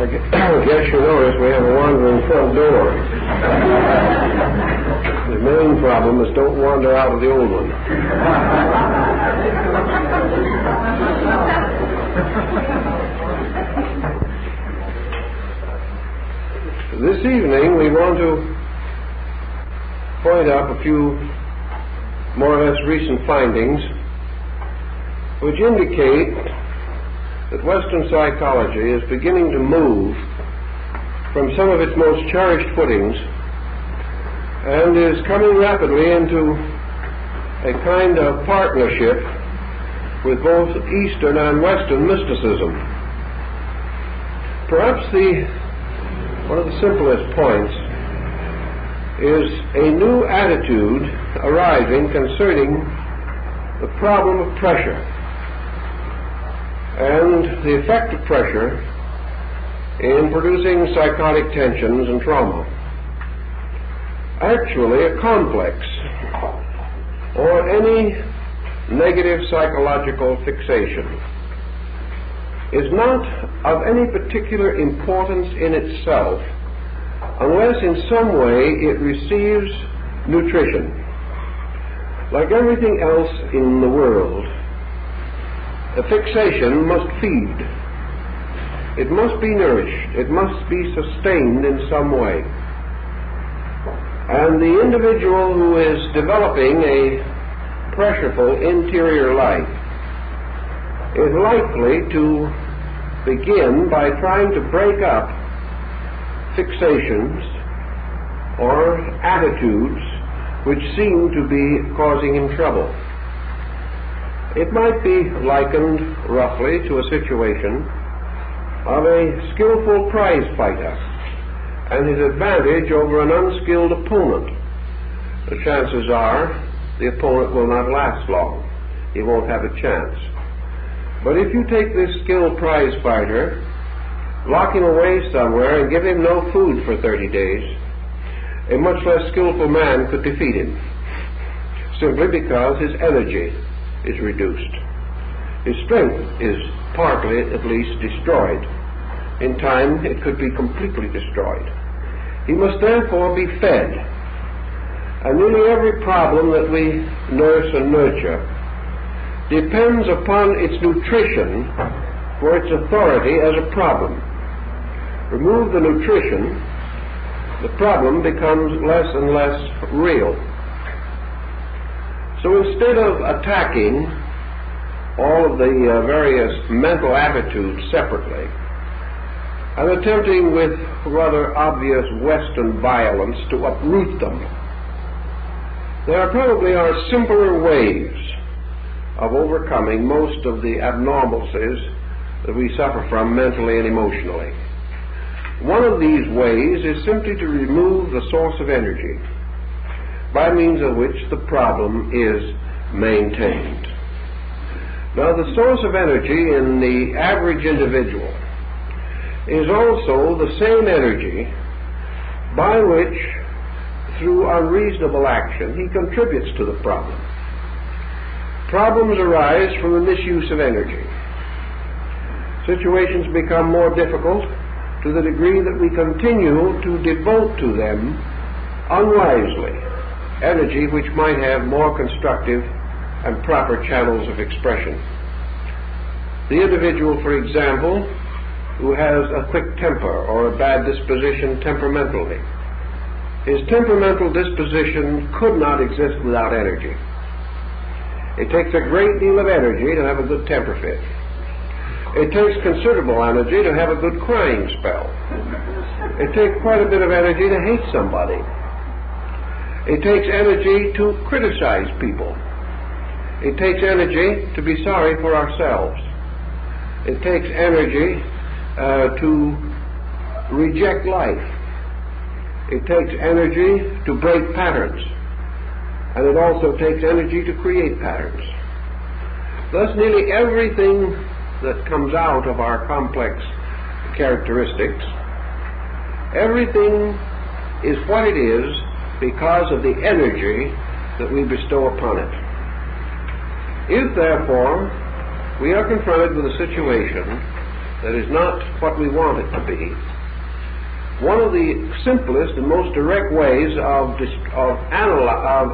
guess you notice we have a wandering front door. The main problem is don't wander out of the old one. This evening we want to point up a few more or less recent findings which indicate that Western psychology is beginning to move from some of its most cherished footings and is coming rapidly into a kind of partnership with both Eastern and Western mysticism. Perhaps one of the simplest points is a new attitude arising concerning the problem of pressure and the effect of pressure in producing psychotic tensions and trauma. Actually, a complex or any negative psychological fixation is not of any particular importance in itself unless in some way it receives nutrition. Like everything else in the world, a fixation must feed. It must be nourished. It must be sustained in some way. And the individual who is developing a pressureful interior life is likely to begin by trying to break up fixations or attitudes which seem to be causing him trouble. It might be likened roughly to a situation of a skillful prize fighter and his advantage over an unskilled opponent. The chances are the opponent will not last long. He won't have a chance. But if you take this skilled prize fighter, lock him away somewhere and give him no food for 30 days, a much less skillful man could defeat him, simply because his energy is reduced. His strength is partly, at least, destroyed. In time, it could be completely destroyed. He must therefore be fed. And nearly every problem that we nurse and nurture depends upon its nutrition for its authority as a problem. Remove the nutrition, the problem becomes less and less real. So instead of attacking all of the various mental attitudes separately and attempting with rather obvious Western violence to uproot them, there probably are simpler ways of overcoming most of the abnormalities that we suffer from mentally and emotionally. One of these ways is simply to remove the source of energy by means of which the problem is maintained. Now, the source of energy in the average individual is also the same energy by which, through unreasonable action, he contributes to the problem. Problems arise from the misuse of energy. Situations become more difficult to the degree that we continue to devote to them unwisely energy which might have more constructive and proper channels of expression. The individual, for example, who has a quick temper or a bad disposition temperamentally, his temperamental disposition could not exist without energy. It takes a great deal of energy to have a good temper fit. It takes considerable energy to have a good crying spell. It takes quite a bit of energy to hate somebody. It takes energy to criticize people. It takes energy to be sorry for ourselves. It takes energy to reject life. It takes energy to break patterns. And it also takes energy to create patterns. Thus, nearly everything that comes out of our complex characteristics, everything is what it is because of the energy that we bestow upon it. If, therefore, we are confronted with a situation that is not what we want it to be, one of the simplest and most direct ways of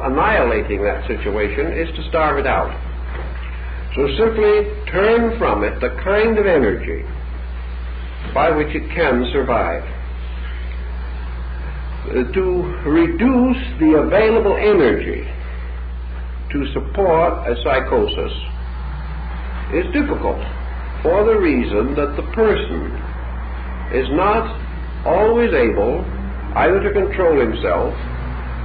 annihilating that situation is to starve it out. So simply turn from it the kind of energy by which it can survive. To reduce the available energy to support a psychosis is difficult for the reason that the person is not always able either to control himself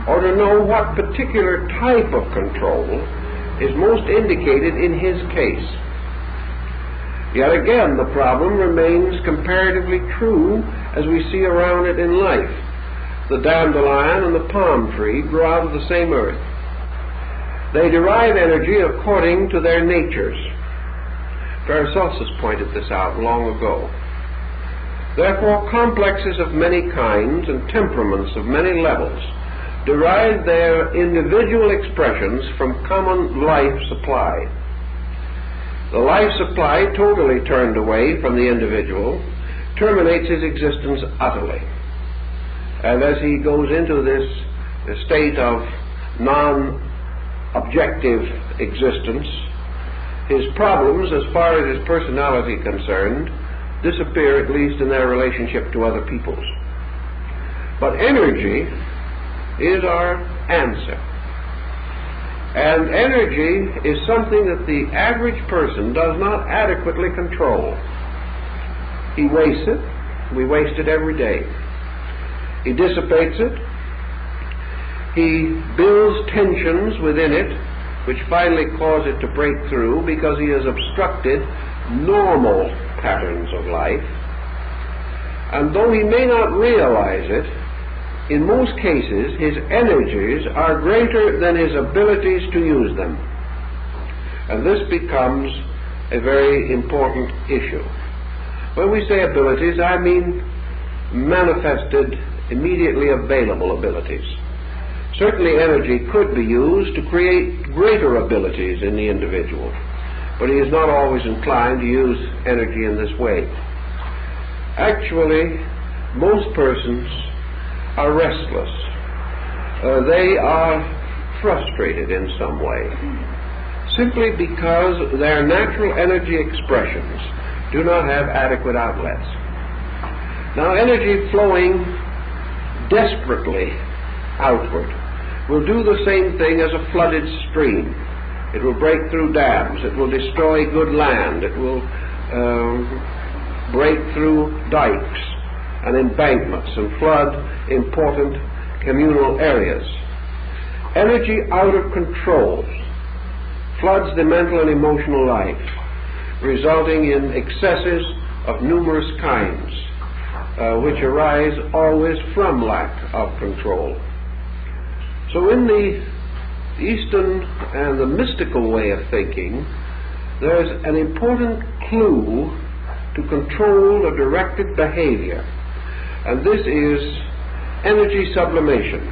or to know what particular type of control is most indicated in his case. Yet again, the problem remains comparatively true as we see around it in life. The dandelion and the palm tree grow out of the same earth. They derive energy according to their natures. Paracelsus pointed this out long ago. Therefore, complexes of many kinds and temperaments of many levels derive their individual expressions from common life supply. The life supply, totally turned away from the individual, terminates his existence utterly. And as he goes into this state of non-objective existence, his problems, as far as his personality is concerned, disappear, at least in their relationship to other peoples. But energy is our answer. And energy is something that the average person does not adequately control. He wastes it. We waste it every day. He dissipates it. He builds tensions within it, which finally cause it to break through because he has obstructed normal patterns of life. And though he may not realize it, in most cases his energies are greater than his abilities to use them. And this becomes a very important issue. When we say abilities, I mean manifested, immediately available abilities. Certainly energy could be used to create greater abilities in the individual, but he is not always inclined to use energy in this way. Actually, most persons are restless. They are frustrated in some way, simply because their natural energy expressions do not have adequate outlets. Now, energy flowing desperately outward will do the same thing as a flooded stream. It will break through dams. It will destroy good land. It will break through dikes and embankments and flood important communal areas. Energy out of control floods the mental and emotional life, resulting in excesses of numerous kinds, which arise always from lack of control. So in the Eastern and the mystical way of thinking, there's an important clue to control or directed behavior, and this is energy sublimation.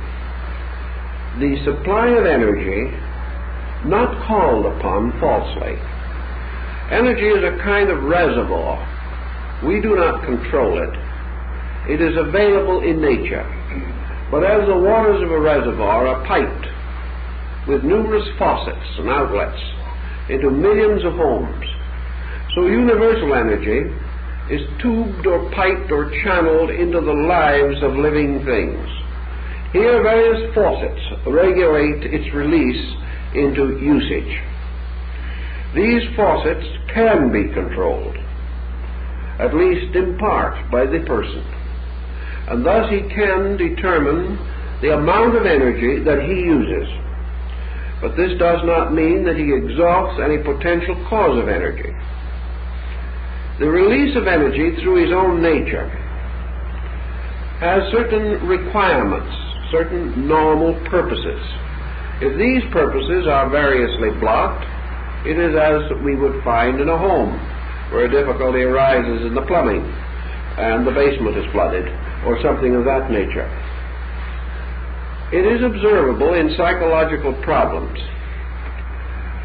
The supply of energy not called upon falsely. Energy is a kind of reservoir. We do not control it. It is available in nature. But as the waters of a reservoir are piped with numerous faucets and outlets into millions of homes, so universal energy is tubed or piped or channeled into the lives of living things. Here various faucets regulate its release into usage. These faucets can be controlled, at least in part, by the person, and thus he can determine the amount of energy that he uses. But this does not mean that he exhausts any potential cause of energy. The release of energy through his own nature has certain requirements, certain normal purposes. If these purposes are variously blocked, it is as we would find in a home, where a difficulty arises in the plumbing and the basement is flooded, or something of that nature. It is observable in psychological problems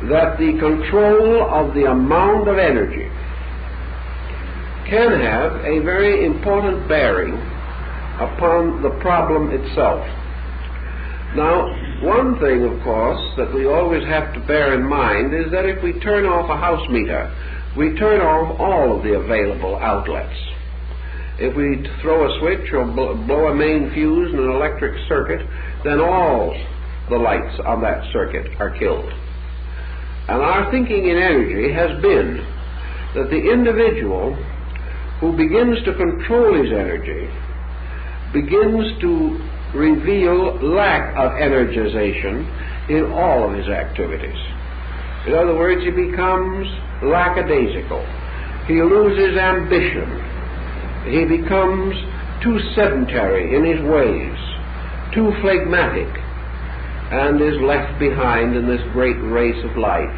that the control of the amount of energy can have a very important bearing upon the problem itself. Now, one thing, of course, that we always have to bear in mind is that if we turn off a house meter, we turn off all of the available outlets. If we throw a switch or blow a main fuse in an electric circuit, then all the lights on that circuit are killed. And our thinking in energy has been that the individual who begins to control his energy begins to reveal lack of energization in all of his activities. In other words, he becomes lackadaisical. He loses ambition. He becomes too sedentary in his ways, too phlegmatic, and is left behind in this great race of life.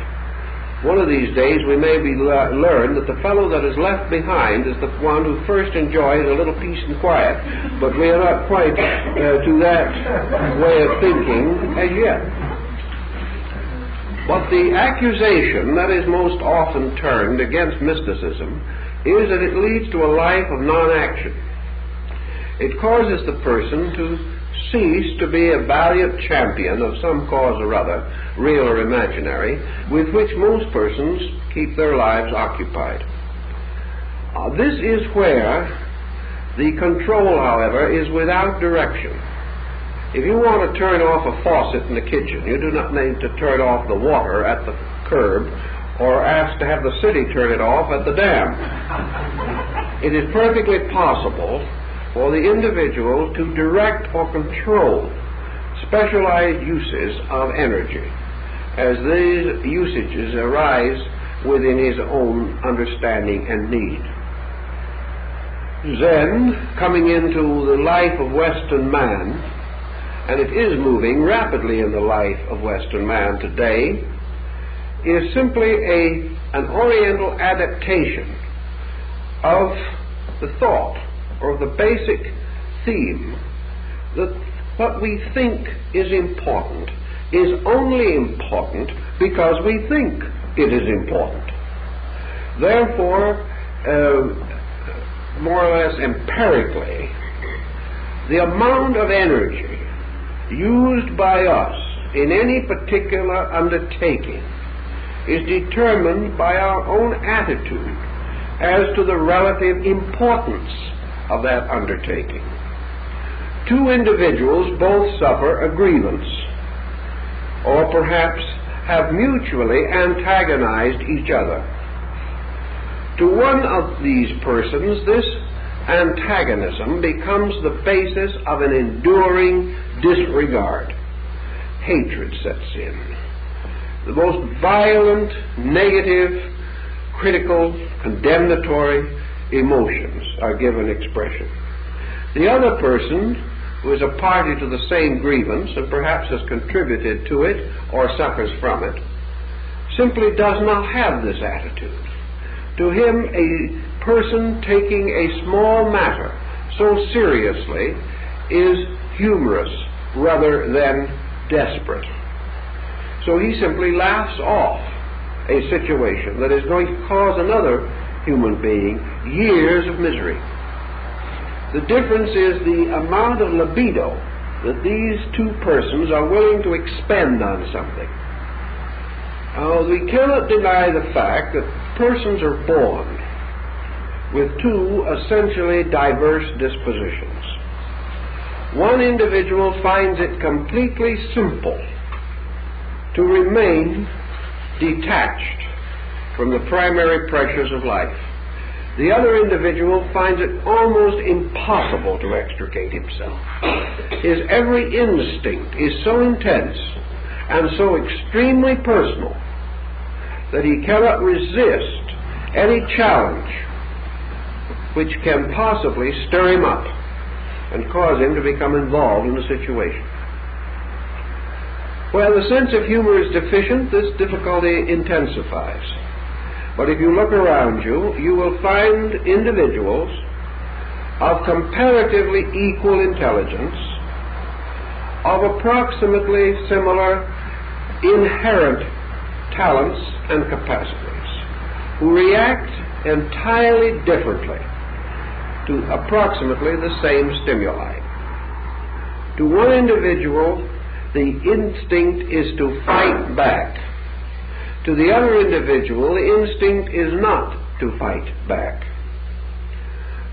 One of these days we may learn that the fellow that is left behind is the one who first enjoys a little peace and quiet, but we are not quite to that way of thinking as yet. But the accusation that is most often turned against mysticism is that it leads to a life of non-action. It causes the person to cease to be a valiant champion of some cause or other, real or imaginary, with which most persons keep their lives occupied. This is where the control, however, is without direction. If you want to turn off a faucet in the kitchen, you do not need to turn off the water at the curb or ask to have the city turn it off at the dam. It is perfectly possible for the individual to direct or control specialized uses of energy as these usages arise within his own understanding and need. Zen, coming into the life of Western man, and it is moving rapidly in the life of Western man today, is simply an Oriental adaptation of the thought or the basic theme that what we think is important is only important because we think it is important. Therefore, more or less empirically, the amount of energy used by us in any particular undertaking is determined by our own attitude as to the relative importance of that undertaking. Two individuals both suffer a grievance, or perhaps have mutually antagonized each other. To one of these persons, this antagonism becomes the basis of an enduring disregard. Hatred sets in. The most violent, negative, critical, condemnatory emotions are given expression. The other person, who is a party to the same grievance and perhaps has contributed to it or suffers from it, simply does not have this attitude. To him, a person taking a small matter so seriously is humorous rather than desperate. So he simply laughs off a situation that is going to cause another human being years of misery. The difference is the amount of libido that these two persons are willing to expend on something. We cannot deny the fact that persons are born with two essentially diverse dispositions. One individual finds it completely simple to remain detached from the primary pressures of life. The other individual finds it almost impossible to extricate himself. His every instinct is so intense and so extremely personal that he cannot resist any challenge which can possibly stir him up and cause him to become involved in the situation. Where the sense of humor is deficient, this difficulty intensifies. But if you look around you, you will find individuals of comparatively equal intelligence, of approximately similar inherent talents and capacities, who react entirely differently to approximately the same stimuli. To one individual, the instinct is to fight back. To the other individual, the instinct is not to fight back.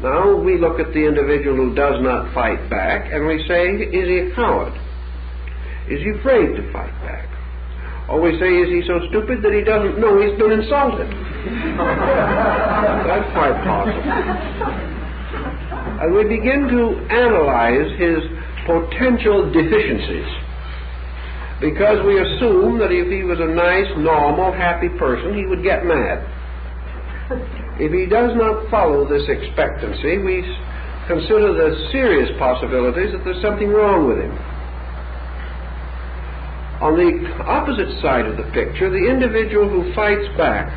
Now, we look at the individual who does not fight back, and we say, is he a coward? Is he afraid to fight back? Or we say, is he so stupid that he doesn't know he's been insulted? That's quite possible. And we begin to analyze his potential deficiencies, because we assume that if he was a nice, normal, happy person, he would get mad. If he does not follow this expectancy, we consider the serious possibilities that there's something wrong with him. On the opposite side of the picture, the individual who fights back,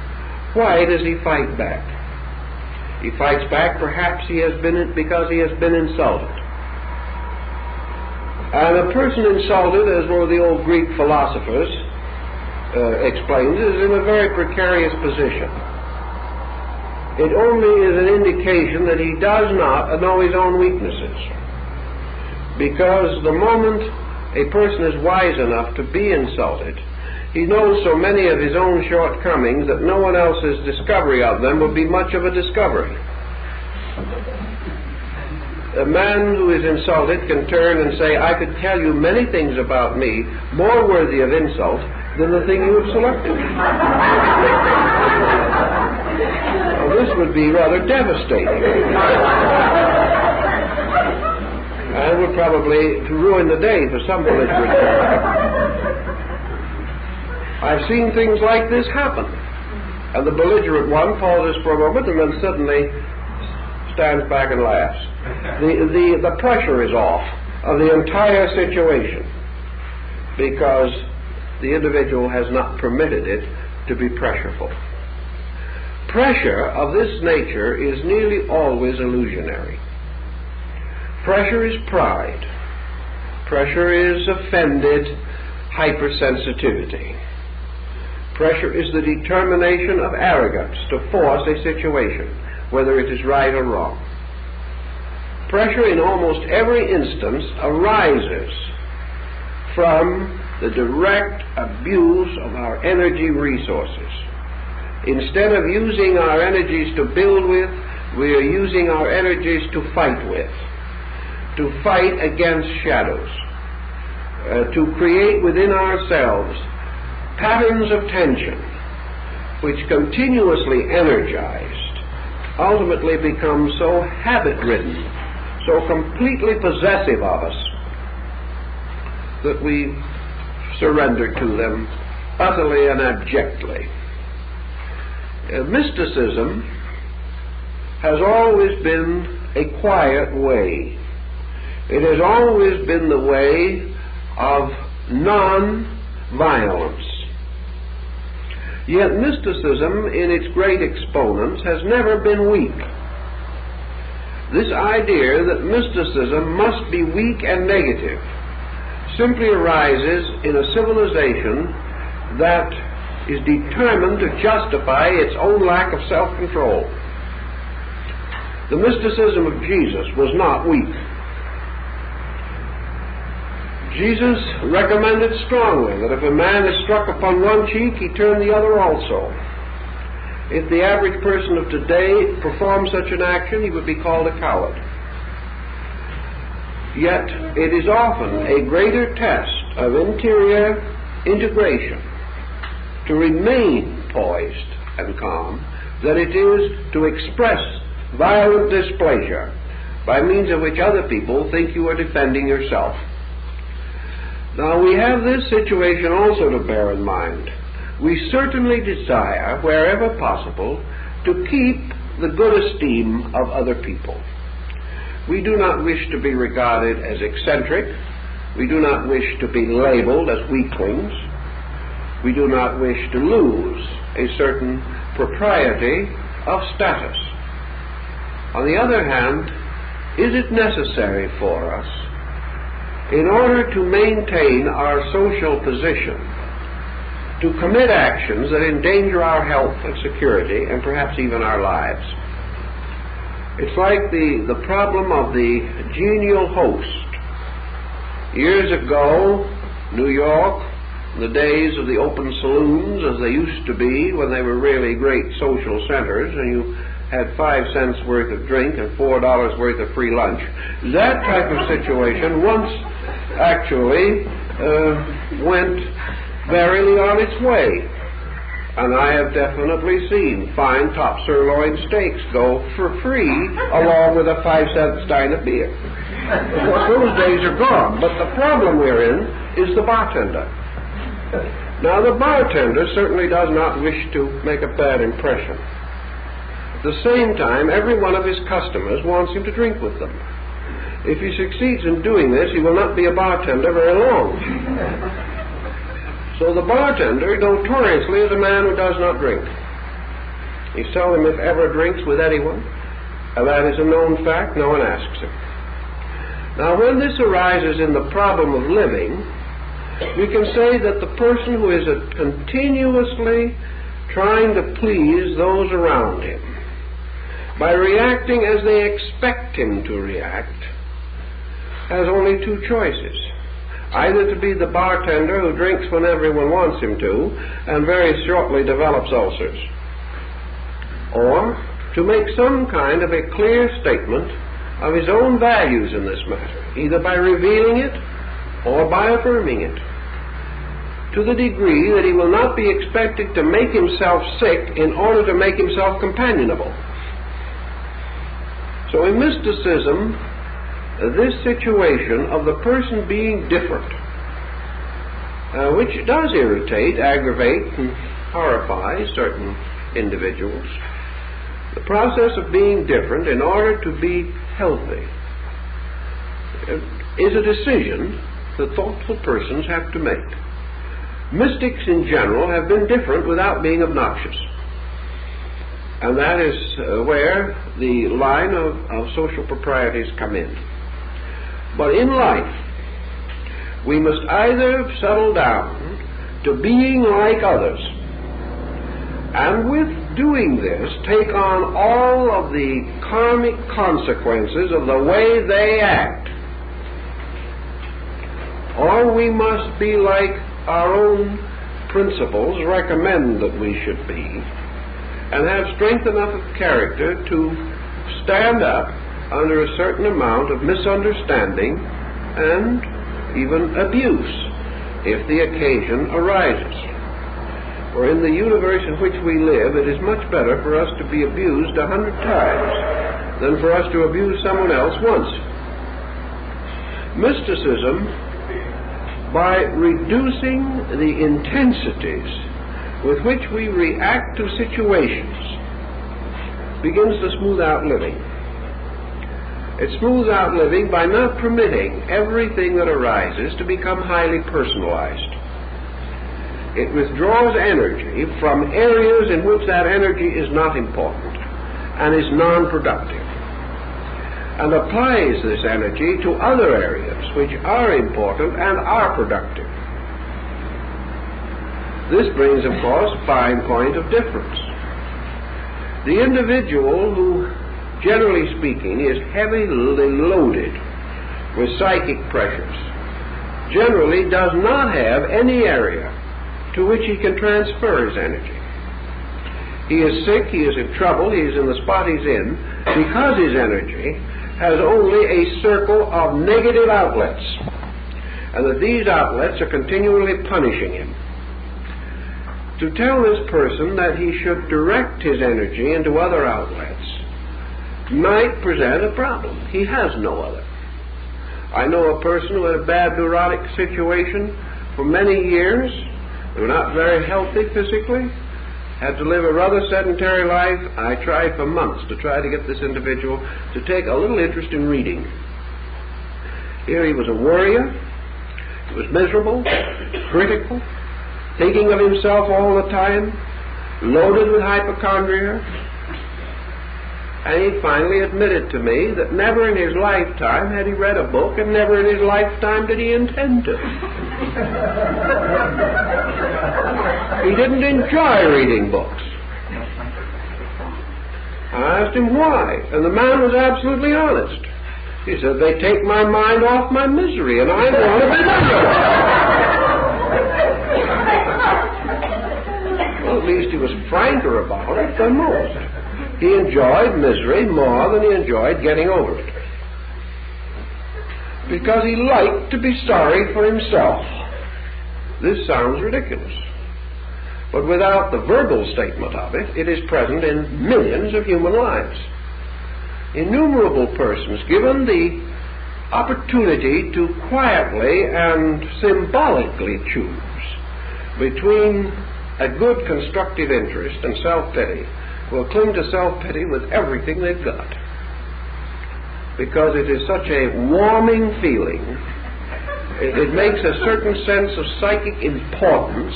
why does he fight back? He fights back perhaps because he has been insulted. And a person insulted, as one of the old Greek philosophers explains, is in a very precarious position. It only is an indication that he does not know his own weaknesses. Because the moment a person is wise enough to be insulted, he knows so many of his own shortcomings that no one else's discovery of them would be much of a discovery. A man who is insulted can turn and say, I could tell you many things about me more worthy of insult than the thing you have selected. Well, this would be rather devastating. And would probably ruin the day for some belligerent. I've seen things like this happen. And the belligerent one pauses for a moment and then suddenly stands back and laughs. The pressure is off of the entire situation because the individual has not permitted it to be pressureful. Pressure of this nature is nearly always illusionary. Pressure is pride. Pressure is offended hypersensitivity. Pressure is the determination of arrogance to force a situation, whether it is right or wrong. Pressure in almost every instance arises from the direct abuse of our energy resources. Instead of using our energies to build with, we are using our energies to fight with, to fight against shadows, to create within ourselves patterns of tension which, continuously energized, ultimately become so habit-ridden, so completely possessive of us, that we surrender to them utterly and abjectly. Mysticism has always been a quiet way. It has always been the way of non-violence. Yet mysticism, in its great exponents, has never been weak. This idea that mysticism must be weak and negative simply arises in a civilization that is determined to justify its own lack of self-control. The mysticism of Jesus was not weak. Jesus recommended strongly that if a man is struck upon one cheek, he turn the other also. If the average person of today performed such an action, he would be called a coward. Yet it is often a greater test of interior integration to remain poised and calm than it is to express violent displeasure by means of which other people think you are defending yourself. Now, we have this situation also to bear in mind. We certainly desire, wherever possible, to keep the good esteem of other people. We do not wish to be regarded as eccentric. We do not wish to be labeled as weaklings. We do not wish to lose a certain propriety of status. On the other hand, is it necessary for us, in order to maintain our social position, to commit actions that endanger our health and security and perhaps even our lives. It's like the problem of the genial host. Years ago, New York, in the days of the open saloons as they used to be when they were really great social centers and you had 5 cents worth of drink and $4 worth of free lunch. That type of situation once actually went verily on its way. And I have definitely seen fine top sirloin steaks go for free along with a 5-cent stein of beer. Of course, those days are gone, but the problem we're in is the bartender. Now, the bartender certainly does not wish to make a bad impression. At the same time, every one of his customers wants him to drink with them. If he succeeds in doing this, he will not be a bartender very long. So the bartender, notoriously, is a man who does not drink. He seldom, if ever, drinks with anyone. And that is a known fact. No one asks him. Now, when this arises in the problem of living, we can say that the person who is continuously trying to please those around him by reacting as they expect him to react has only 2 choices. Either to be the bartender who drinks when everyone wants him to and very shortly develops ulcers, or to make some kind of a clear statement of his own values in this matter, either by revealing it or by affirming it, to the degree that he will not be expected to make himself sick in order to make himself companionable. So in mysticism, this situation of the person being different, which does irritate, aggravate, and horrify certain individuals, the process of being different in order to be healthy is a decision that thoughtful persons have to make. Mystics in general have been different without being obnoxious. And that is where the line of social proprieties come in. But in life, we must either settle down to being like others, and with doing this, take on all of the karmic consequences of the way they act, or we must be like our own principles recommend that we should be, and have strength enough of character to stand up under a certain amount of misunderstanding and even abuse if the occasion arises. For in the universe in which we live, it is much better for us to be abused 100 times than for us to abuse someone else once. Mysticism, by reducing the intensities with which we react to situations, begins to smooth out living. It smooths out living by not permitting everything that arises to become highly personalized. It withdraws energy from areas in which that energy is not important and is non-productive, and applies this energy to other areas which are important and are productive. This brings, of course, a fine point of difference. The individual who, generally speaking, is heavily loaded with psychic pressures, generally does not have any area to which he can transfer his energy. He is sick, he is in trouble, he is in the spot he's in, because his energy has only a circle of negative outlets, and that these outlets are continually punishing him. To tell this person that he should direct his energy into other outlets might present a problem. He has no other. I know a person who had a bad neurotic situation for many years. They were not very healthy physically, had to live a rather sedentary life. I tried for months to try to get this individual to take a little interest in reading. Here he was a worrier, he was miserable, critical, thinking of himself all the time, loaded with hypochondria. And he finally admitted to me that never in his lifetime had he read a book, and never in his lifetime did he intend to. He didn't enjoy reading books. I asked him why, and the man was absolutely honest. He said, they take my mind off my misery, and I want to be miserable. Well, at least he was franker about it than most. He enjoyed misery more than he enjoyed getting over it, because he liked to be sorry for himself. This sounds ridiculous, but without the verbal statement of it, it is present in millions of human lives. Innumerable persons, given the opportunity to quietly and symbolically choose between a good constructive interest and self-pity, will cling to self-pity with everything they've got, because it is such a warming feeling. It makes a certain sense of psychic importance.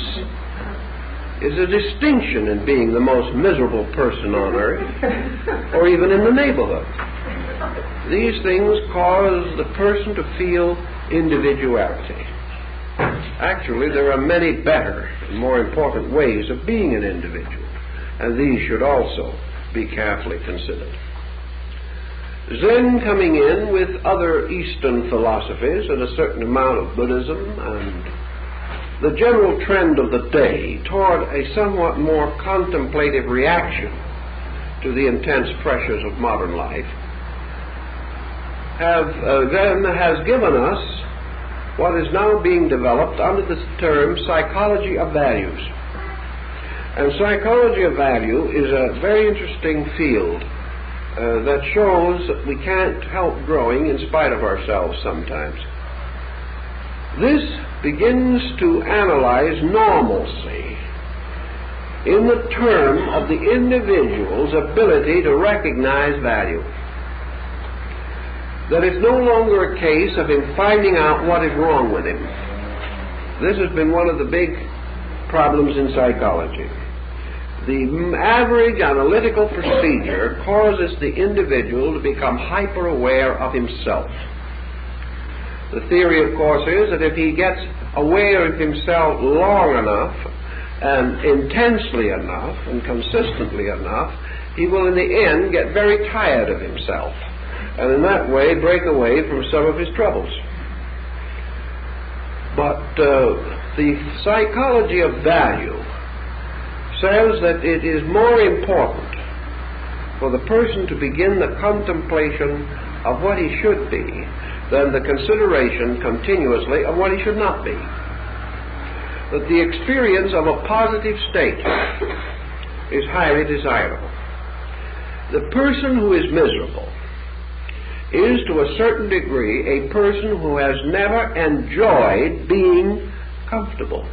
Is a distinction in being the most miserable person on earth, or even in the neighborhood. These things cause the person to feel individuality. Actually, there are many better and more important ways of being an individual, and these should also be carefully considered. Zen coming in with other Eastern philosophies and a certain amount of Buddhism and the general trend of the day toward a somewhat more contemplative reaction to the intense pressures of modern life has given us what is now being developed under the term psychology of values. And psychology of value is a very interesting field that shows that we can't help growing in spite of ourselves sometimes. This begins to analyze normalcy in the term of the individual's ability to recognize value. That it's no longer a case of him finding out what is wrong with him. This has been one of the big problems in psychology. The average analytical procedure causes the individual to become hyper-aware of himself. The theory, of course, is that if he gets aware of himself long enough and intensely enough and consistently enough, he will in the end get very tired of himself, and in that way break away from some of his troubles. But the psychology of value says that it is more important for the person to begin the contemplation of what he should be than the consideration continuously of what he should not be. That the experience of a positive state is highly desirable. The person who is miserable is to a certain degree a person who has never enjoyed being comfortable.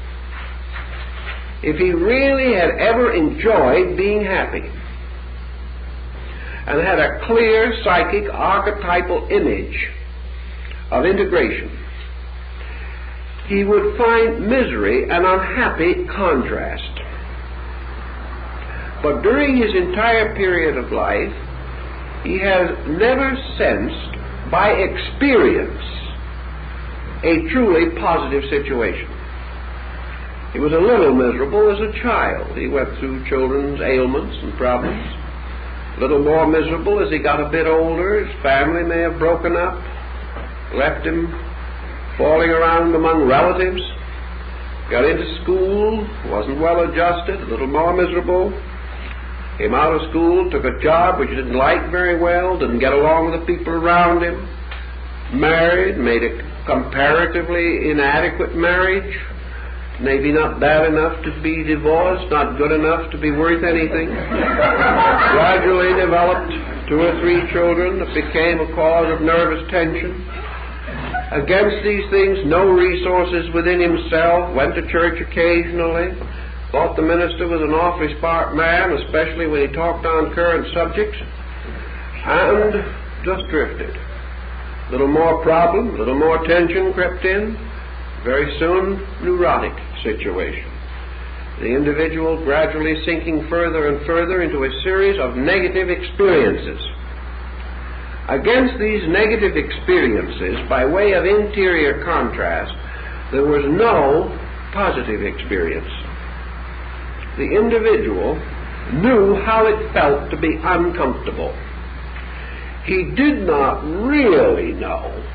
If he really had ever enjoyed being happy and had a clear psychic archetypal image of integration, he would find misery an unhappy contrast. But during his entire period of life, he has never sensed by experience a truly positive situation. He was a little miserable as a child. He went through children's ailments and problems. A little more miserable as he got a bit older. His family may have broken up, left him falling around among relatives. Got into school, wasn't well adjusted, a little more miserable. Came out of school, took a job which he didn't like very well, didn't get along with the people around him. Married, made a comparatively inadequate marriage. Maybe not bad enough to be divorced, not good enough to be worth anything. Gradually developed 2 or 3 children that became a cause of nervous tension. Against these things, no resources within himself, went to church occasionally, thought the minister was an awfully smart man, especially when he talked on current subjects, and just drifted. A little more problem, a little more tension crept in, very soon neurotic situation. The individual gradually sinking further and further into a series of negative experiences. Against these negative experiences, by way of interior contrast, there was no positive experience. the individual knew how it felt to be uncomfortable. He did not really know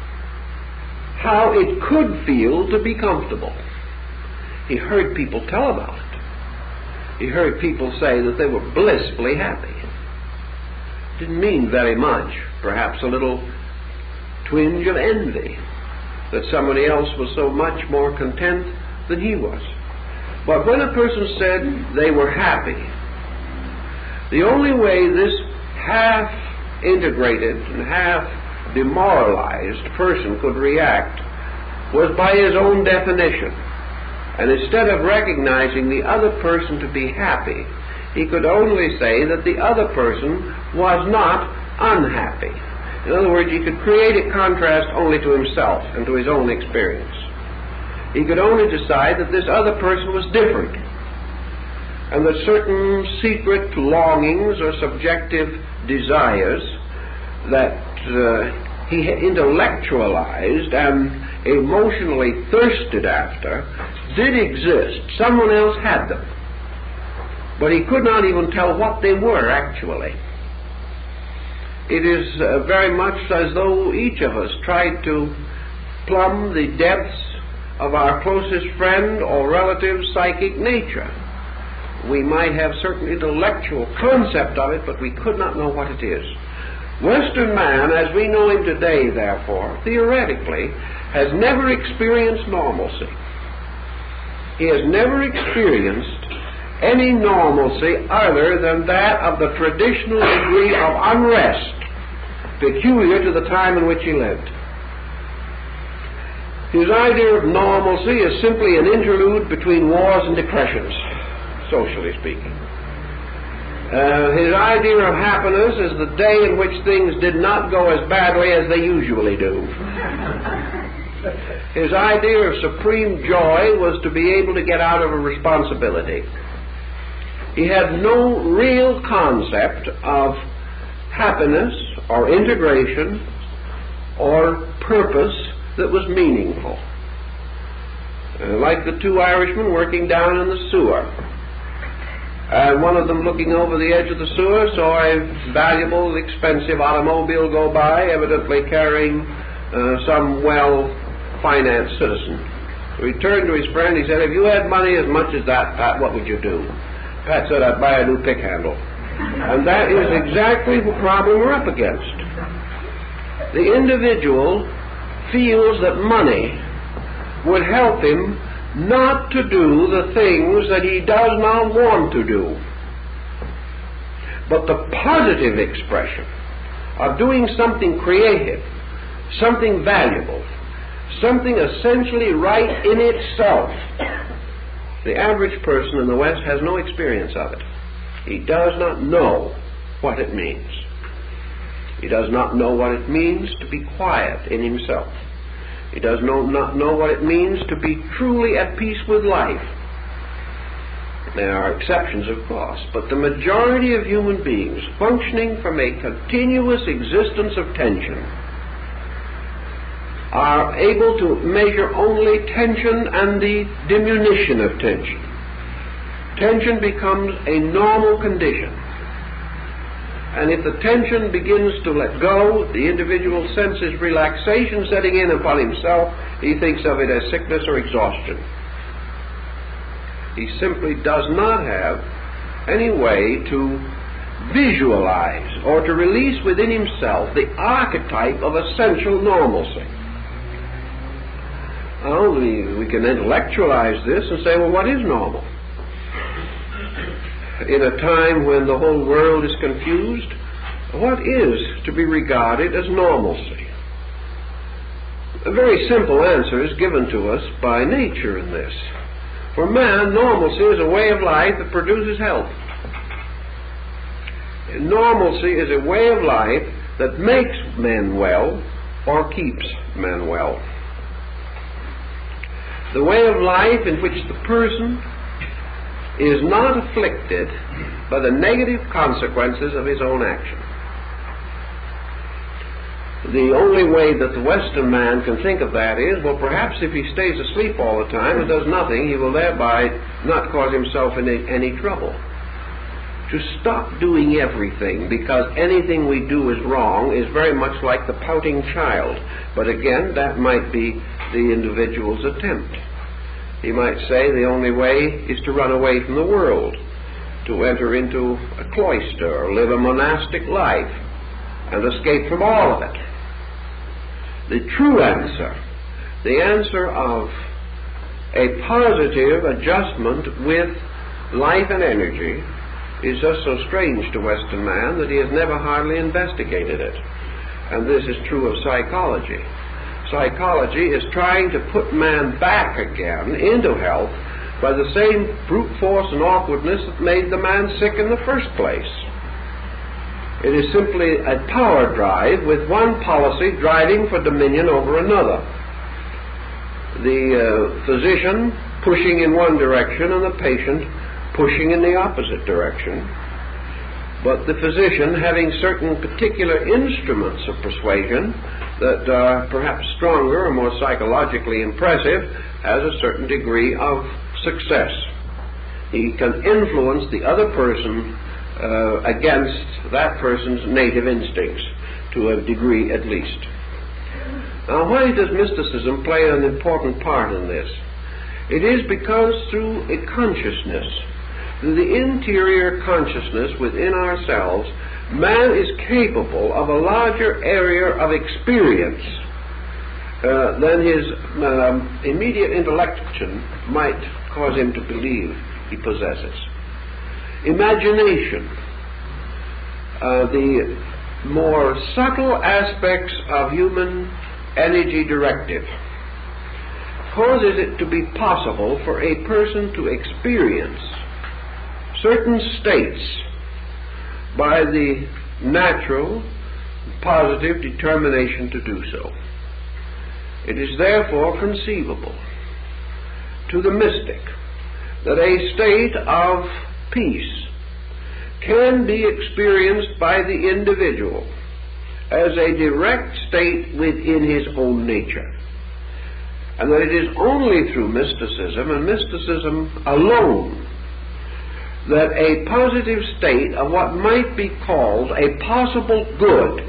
how it could feel to be comfortable. He heard people tell about it. He heard people say that they were blissfully happy. It didn't mean very much, perhaps a little twinge of envy that somebody else was so much more content than he was. But when a person said they were happy, the only way this half-integrated and half-demoralized person could react was by his own definition. And instead of recognizing the other person to be happy, he could only say that the other person was not unhappy. In other words, he could create a contrast only to himself and to his own experience. He could only decide that this other person was different, and that certain secret longings or subjective desires that he intellectualized and emotionally thirsted after did exist. Someone else had them, but he could not even tell what they were actually. It is very much as though each of us tried to plumb the depths of our closest friend or relative's psychic nature. We might have certain intellectual concept of it, but we could not know what it is. Western man, as we know him today, therefore, theoretically, has never experienced normalcy. He has never experienced any normalcy other than that of the traditional degree of unrest peculiar to the time in which he lived. His idea of normalcy is simply an interlude between wars and depressions, socially speaking. His idea of happiness is the day in which things did not go as badly as they usually do. His idea of supreme joy was to be able to get out of a responsibility. He had no real concept of happiness or integration or purpose that was meaningful. Like the two Irishmen working down in the sewer. And one of them, looking over the edge of the sewer, saw a valuable, expensive automobile go by, evidently carrying some well-financed citizen. So he turned to his friend. He said, "If you had money as much as that, Pat, what would you do?" Pat said, "I'd buy a new pick handle." And that is exactly the problem we're up against. The individual feels that money would help him not to do the things that he does not want to do. But the positive expression of doing something creative, something valuable, something essentially right in itself, the average person in the West has no experience of it. He does not know what it means. He does not know what it means to be quiet in himself. He does not know what it means to be truly at peace with life. There are exceptions, of course, but the majority of human beings functioning from a continuous existence of tension are able to measure only tension and the diminution of tension. Tension becomes a normal condition. And if the tension begins to let go, the individual senses relaxation setting in upon himself. He thinks of it as sickness or exhaustion. He simply does not have any way to visualize or to release within himself the archetype of essential normalcy. Well, we can intellectualize this and say, well, what is normal? In a time when the whole world is confused, what is to be regarded as normalcy? A very simple answer is given to us by nature in this. For man, normalcy is a way of life that produces health. Normalcy is a way of life that makes men well or keeps men well. The way of life in which the person is not afflicted by the negative consequences of his own action. The only way that the Western man can think of that is, well, perhaps if he stays asleep all the time and does nothing, he will thereby not cause himself any trouble. To stop doing everything because anything we do is wrong is very much like the pouting child. But again, that might be the individual's attempt. He might say the only way is to run away from the world, to enter into a cloister or live a monastic life and escape from all of it. The true answer, the answer of a positive adjustment with life and energy, is just so strange to Western man that he has never hardly investigated it. And this is true of psychology. Psychology is trying to put man back again into health by the same brute force and awkwardness that made the man sick in the first place. It is simply a power drive with one policy driving for dominion over another. The physician pushing in one direction and the patient pushing in the opposite direction. But the physician, having certain particular instruments of persuasion that are perhaps stronger or more psychologically impressive, has a certain degree of success. He can influence the other person against that person's native instincts, to a degree at least. Now, why does mysticism play an important part in this? It is because through a consciousness, through the interior consciousness within ourselves, man is capable of a larger area of experience than his immediate intellection might cause him to believe he possesses. Imagination, the more subtle aspects of human energy directive, causes it to be possible for a person to experience certain states by the natural, positive determination to do so. It is therefore conceivable to the mystic that a state of peace can be experienced by the individual as a direct state within his own nature, and that it is only through mysticism, and mysticism alone, that a positive state of what might be called a possible good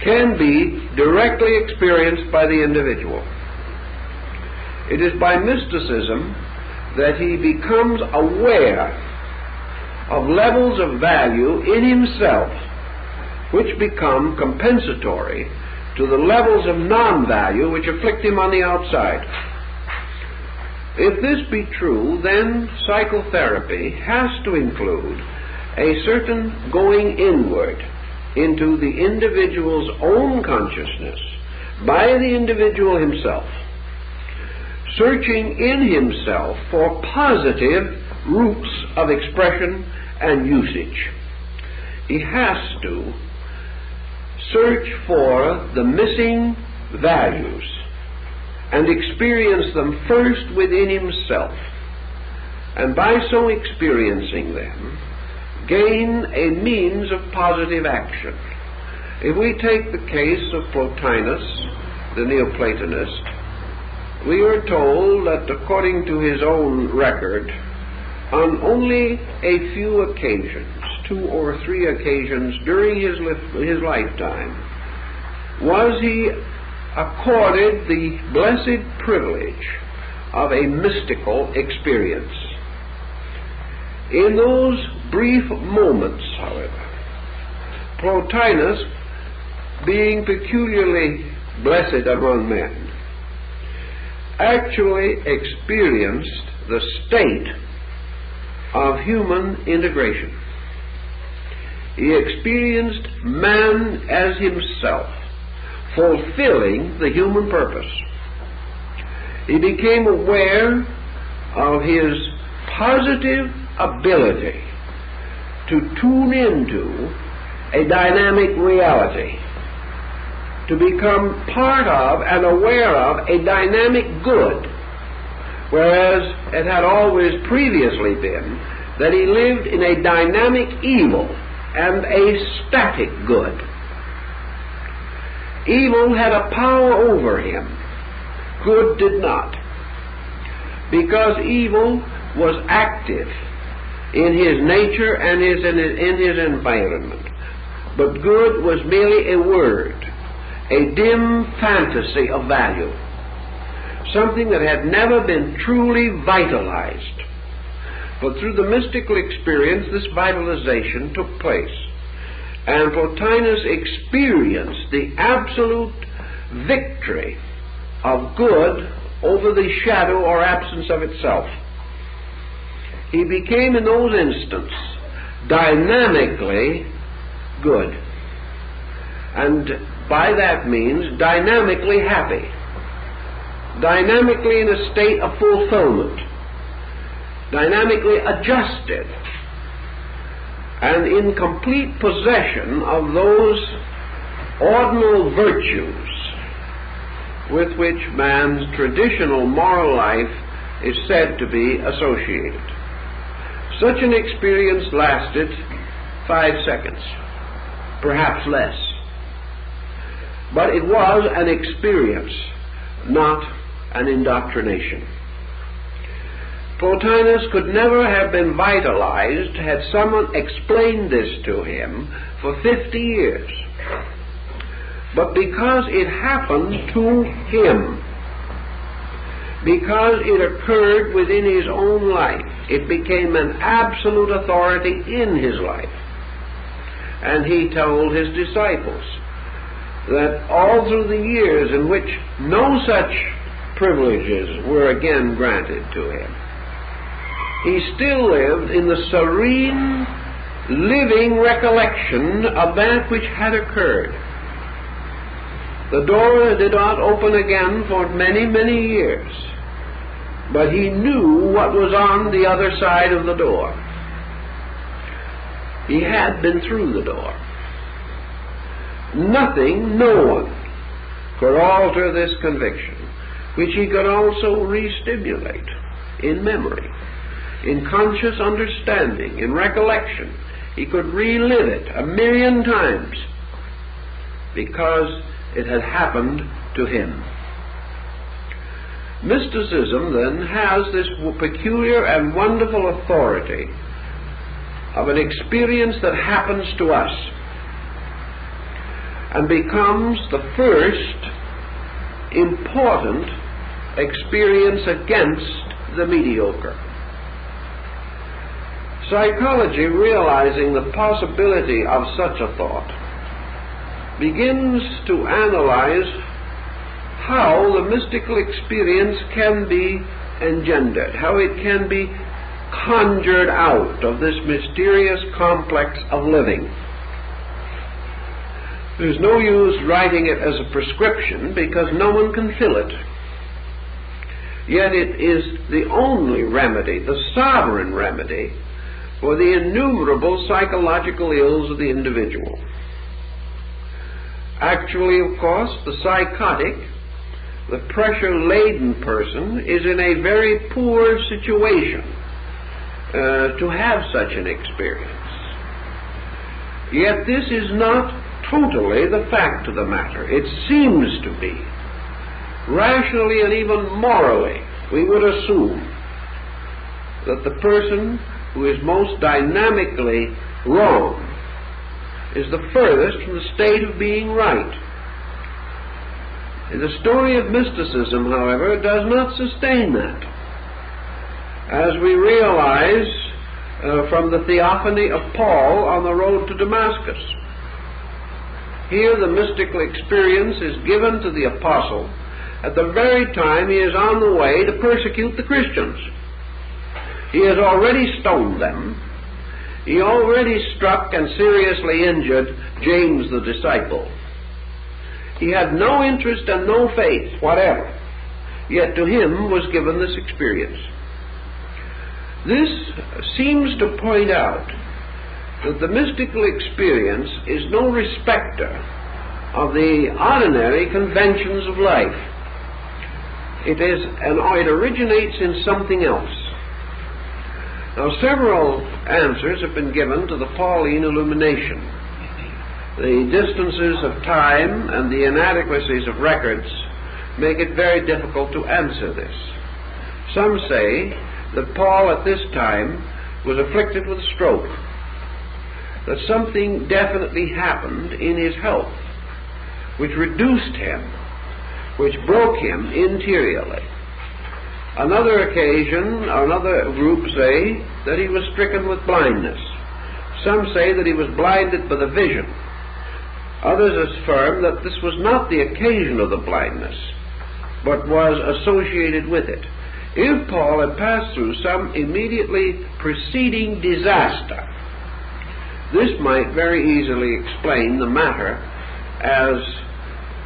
can be directly experienced by the individual. It is by mysticism that he becomes aware of levels of value in himself which become compensatory to the levels of non-value which afflict him on the outside. If this be true, then psychotherapy has to include a certain going inward into the individual's own consciousness by the individual himself, searching in himself for positive roots of expression and usage. He has to search for the missing values and experience them first within himself, and by so experiencing them, gain a means of positive action. If we take the case of Plotinus, the Neoplatonist, we are told that according to his own record, on only a few occasions, 2 or 3 occasions during his lifetime, was he accorded the blessed privilege of a mystical experience. In those brief moments, however, Plotinus, being peculiarly blessed among men, actually experienced the state of human integration. He experienced man as himself, fulfilling the human purpose. He became aware of his positive ability to tune into a dynamic reality, to become part of and aware of a dynamic good, whereas it had always previously been that he lived in a dynamic evil and a static good. Evil had a power over him. Good did not. Because evil was active in his nature and in his environment. But good was merely a word, a dim fantasy of value, something that had never been truly vitalized. But through the mystical experience, this vitalization took place, and Plotinus experienced the absolute victory of good over the shadow or absence of itself. He became in those instants dynamically good, and by that means dynamically happy, dynamically in a state of fulfillment, dynamically adjusted, and in complete possession of those ordinal virtues with which man's traditional moral life is said to be associated. Such an experience lasted 5 seconds, perhaps less. But it was an experience, not an indoctrination. Plotinus could never have been vitalized had someone explained this to him for 50 years. But because it happened to him, because it occurred within his own life, it became an absolute authority in his life. And he told his disciples that all through the years in which no such privileges were again granted to him, he still lived in the serene, living recollection of that which had occurred. The door did not open again for many, many years, but he knew what was on the other side of the door. He had been through the door. Nothing, no one, could alter this conviction, which he could also re-stimulate in memory, in conscious understanding, in recollection. He could relive it 1,000,000 times because it had happened to him. Mysticism, then, has this peculiar and wonderful authority of an experience that happens to us and becomes the first important experience against the mediocre. Psychology, realizing the possibility of such a thought, begins to analyze how the mystical experience can be engendered, how it can be conjured out of this mysterious complex of living. There's no use writing it as a prescription because no one can fill it. Yet it is the only remedy, the sovereign remedy, for the innumerable psychological ills of the individual. Actually, of course, the psychotic, the pressure-laden person is in a very poor situation to have such an experience. Yet this is not totally the fact of the matter. It seems to be. Rationally and even morally, we would assume that the person who is most dynamically wrong is the furthest from the state of being right. The story of mysticism, however, does not sustain that. As we realize from the theophany of Paul on the road to Damascus. Here the mystical experience is given to the apostle at the very time he is on the way to persecute the Christians. He has already stoned them. He already struck and seriously injured James the disciple. He had no interest and no faith whatever, yet to him was given this experience. This seems to point out that the mystical experience is no respecter of the ordinary conventions of life. It originates in something else. Now, several answers have been given to the Pauline illumination. The distances of time and the inadequacies of records make it very difficult to answer this. Some say that Paul at this time was afflicted with stroke, that something definitely happened in his health which reduced him, which broke him interiorly. Another group say that he was stricken with blindness. Some say that he was blinded by the vision. Others affirm that this was not the occasion of the blindness, but was associated with it. If Paul had passed through some immediately preceding disaster, this might very easily explain the matter as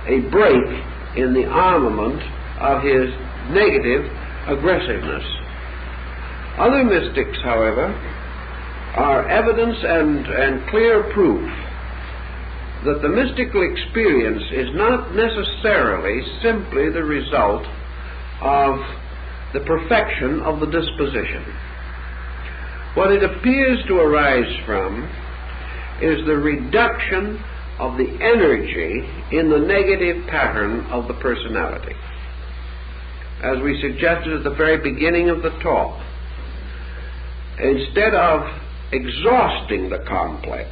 a break in the armament of his negative aggressiveness. Other mystics, however, are evidence and clear proof that the mystical experience is not necessarily simply the result of the perfection of the disposition. What it appears to arise from is the reduction of the energy in the negative pattern of the personality. As we suggested at the very beginning of the talk, instead of exhausting the complex,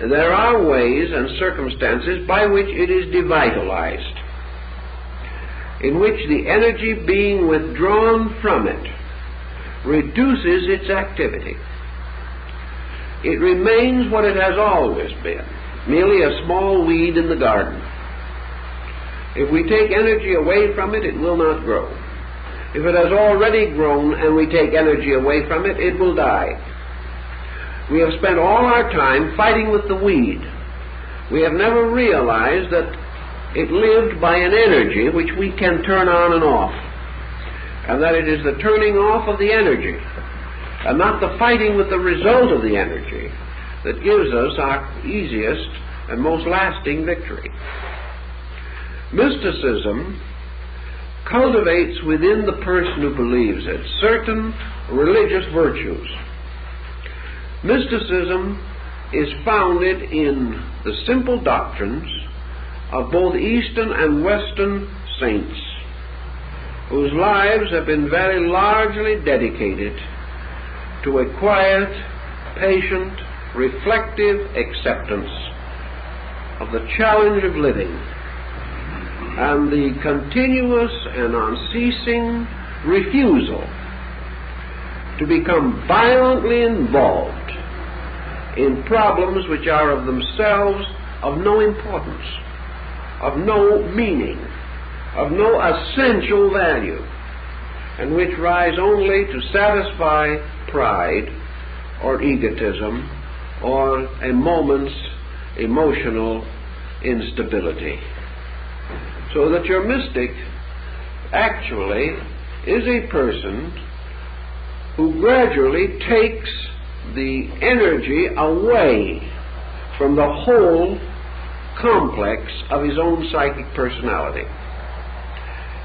there are ways and circumstances by which it is devitalized, in which the energy being withdrawn from it reduces its activity. It remains what it has always been, merely a small weed in the garden. If we take energy away from it, it will not grow. If it has already grown and we take energy away from it, it will die. We have spent all our time fighting with the weed. We have never realized that it lived by an energy which we can turn on and off, and that it is the turning off of the energy and not the fighting with the result of the energy that gives us our easiest and most lasting victory. Mysticism cultivates within the person who believes it certain religious virtues. Mysticism is founded in the simple doctrines of both Eastern and Western saints, whose lives have been very largely dedicated to a quiet, patient, reflective acceptance of the challenge of living and the continuous and unceasing refusal to become violently involved in problems which are of themselves of no importance, of no meaning, of no essential value, and which rise only to satisfy pride or egotism or a moment's emotional instability. So that your mystic actually is a person who gradually takes the energy away from the whole complex of his own psychic personality.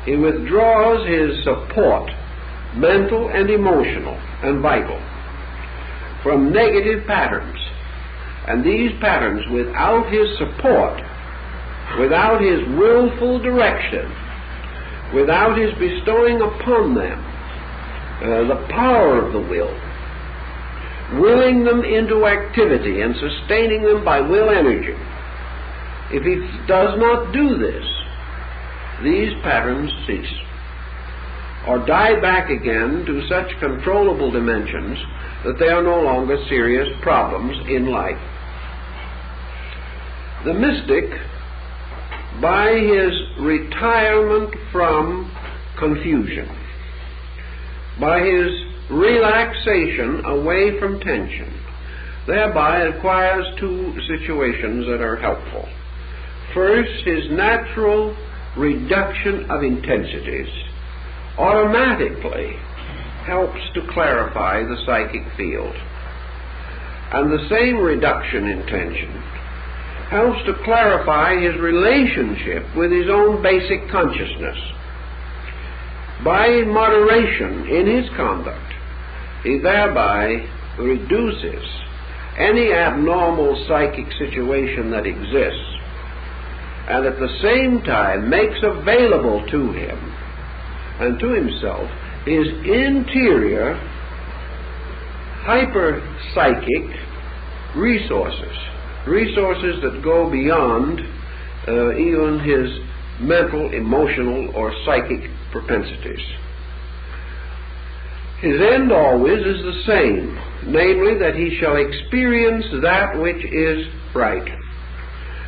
He withdraws his support, mental and emotional and vital, from negative patterns. And these patterns, without his support, without his willful direction, without his bestowing upon them the power of the will, willing them into activity and sustaining them by will energy, if he does not do this, these patterns cease or die back again to such controllable dimensions that they are no longer serious problems in life. The mystic, by his retirement from confusion, by his relaxation away from tension, thereby acquires two situations that are helpful. First, his natural reduction of intensities automatically helps to clarify the psychic field. And the same reduction in tension helps to clarify his relationship with his own basic consciousness. By moderation in his conduct, he thereby reduces any abnormal psychic situation that exists, and at the same time makes available to him and to himself his interior hyper-psychic resources that go beyond even his mental, emotional, or psychic propensities. His end always is the same, namely that he shall experience that which is right,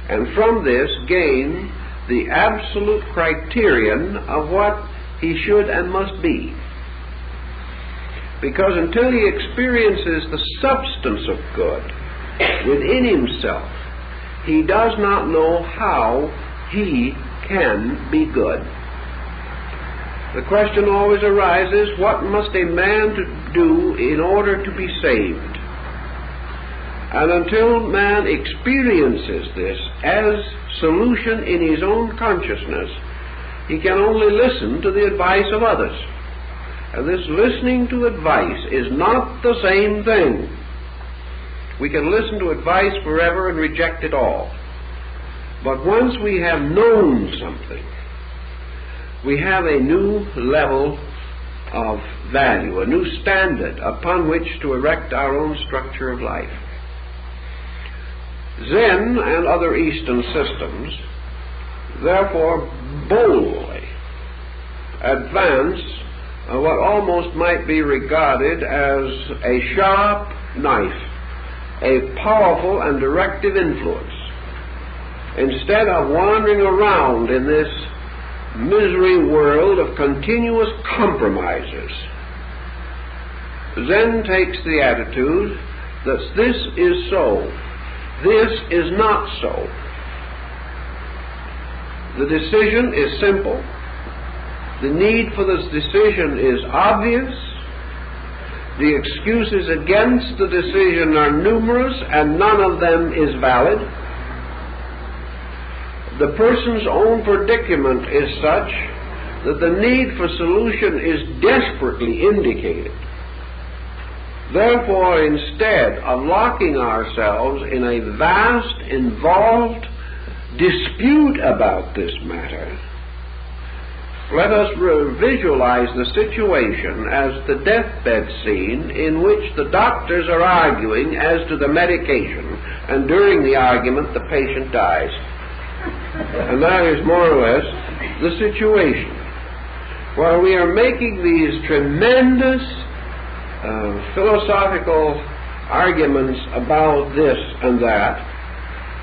and from this gain the absolute criterion of what he should and must be. Because until he experiences the substance of good within himself, he does not know how he can be good. The question always arises, what must a man do in order to be saved? And until man experiences this as solution in his own consciousness, he can only listen to the advice of others. And this listening to advice is not the same thing. We can listen to advice forever and reject it all. But once we have known something, we have a new level of value, a new standard upon which to erect our own structure of life. Zen and other Eastern systems, therefore, boldly advance what almost might be regarded as a sharp knife, a powerful and directive influence. Instead of wandering around in this misery world of continuous compromises, Zen takes the attitude that this is so, this is not so. The decision is simple. The need for this decision is obvious. The excuses against the decision are numerous, and none of them is valid. The person's own predicament is such that the need for solution is desperately indicated. Therefore, instead of locking ourselves in a vast, involved dispute about this matter, let us visualize the situation as the deathbed scene in which the doctors are arguing as to the medication, and during the argument the patient dies. And that is more or less the situation. While we are making these tremendous philosophical arguments about this and that,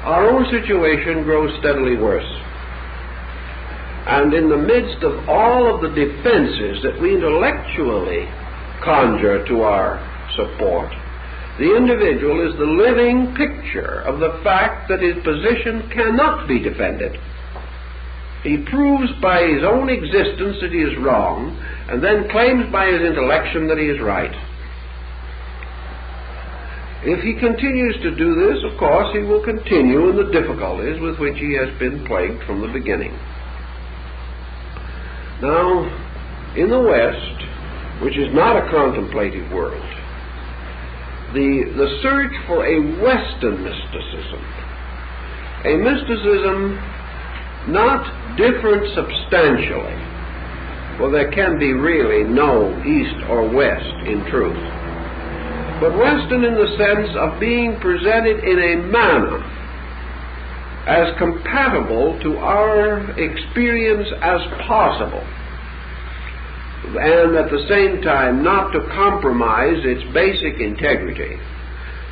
our own situation grows steadily worse. And in the midst of all of the defenses that we intellectually conjure to our support, the individual is the living picture of the fact that his position cannot be defended. He proves by his own existence that he is wrong, and then claims by his intellection that he is right. If he continues to do this, of course, he will continue in the difficulties with which he has been plagued from the beginning. Now, in the West, which is not a contemplative world, the search for a Western mysticism, a mysticism not different substantially, well, there can be really no East or West in truth, but Western in the sense of being presented in a manner as compatible to our experience as possible, and at the same time not to compromise its basic integrity.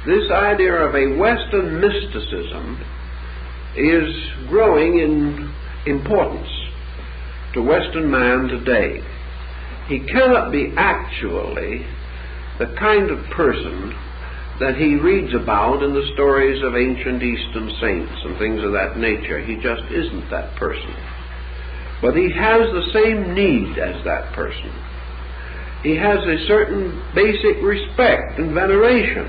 This idea of a Western mysticism is growing in importance to Western man today. He cannot be actually the kind of person that he reads about in the stories of ancient Eastern saints and things of that nature. He just isn't that person. But he has the same need as that person. He has a certain basic respect and veneration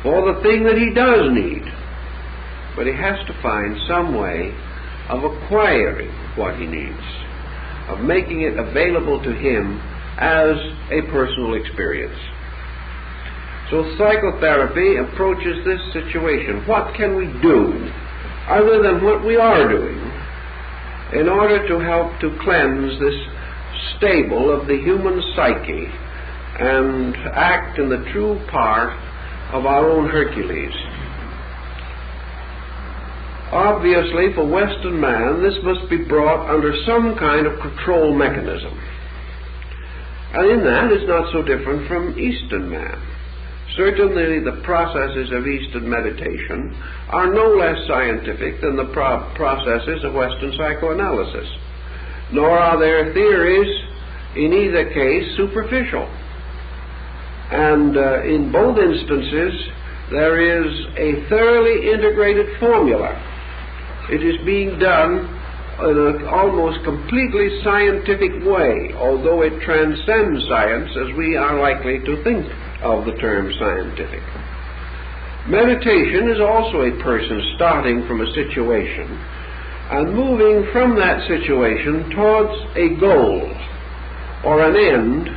for the thing that he does need. But he has to find some way of acquiring what he needs, of making it available to him as a personal experience. So psychotherapy approaches this situation. What can we do other than what we are doing in order to help to cleanse this stable of the human psyche and act in the true part of our own Hercules? Obviously, for Western man, this must be brought under some kind of control mechanism. And in that, it's not so different from Eastern man. Certainly, the processes of Eastern meditation are no less scientific than the processes of Western psychoanalysis, nor are their theories, in either case, superficial. And in both instances, there is a thoroughly integrated formula. It is being done in an almost completely scientific way, although it transcends science as we are likely to think of the term scientific. Meditation is also a person starting from a situation and moving from that situation towards a goal or an end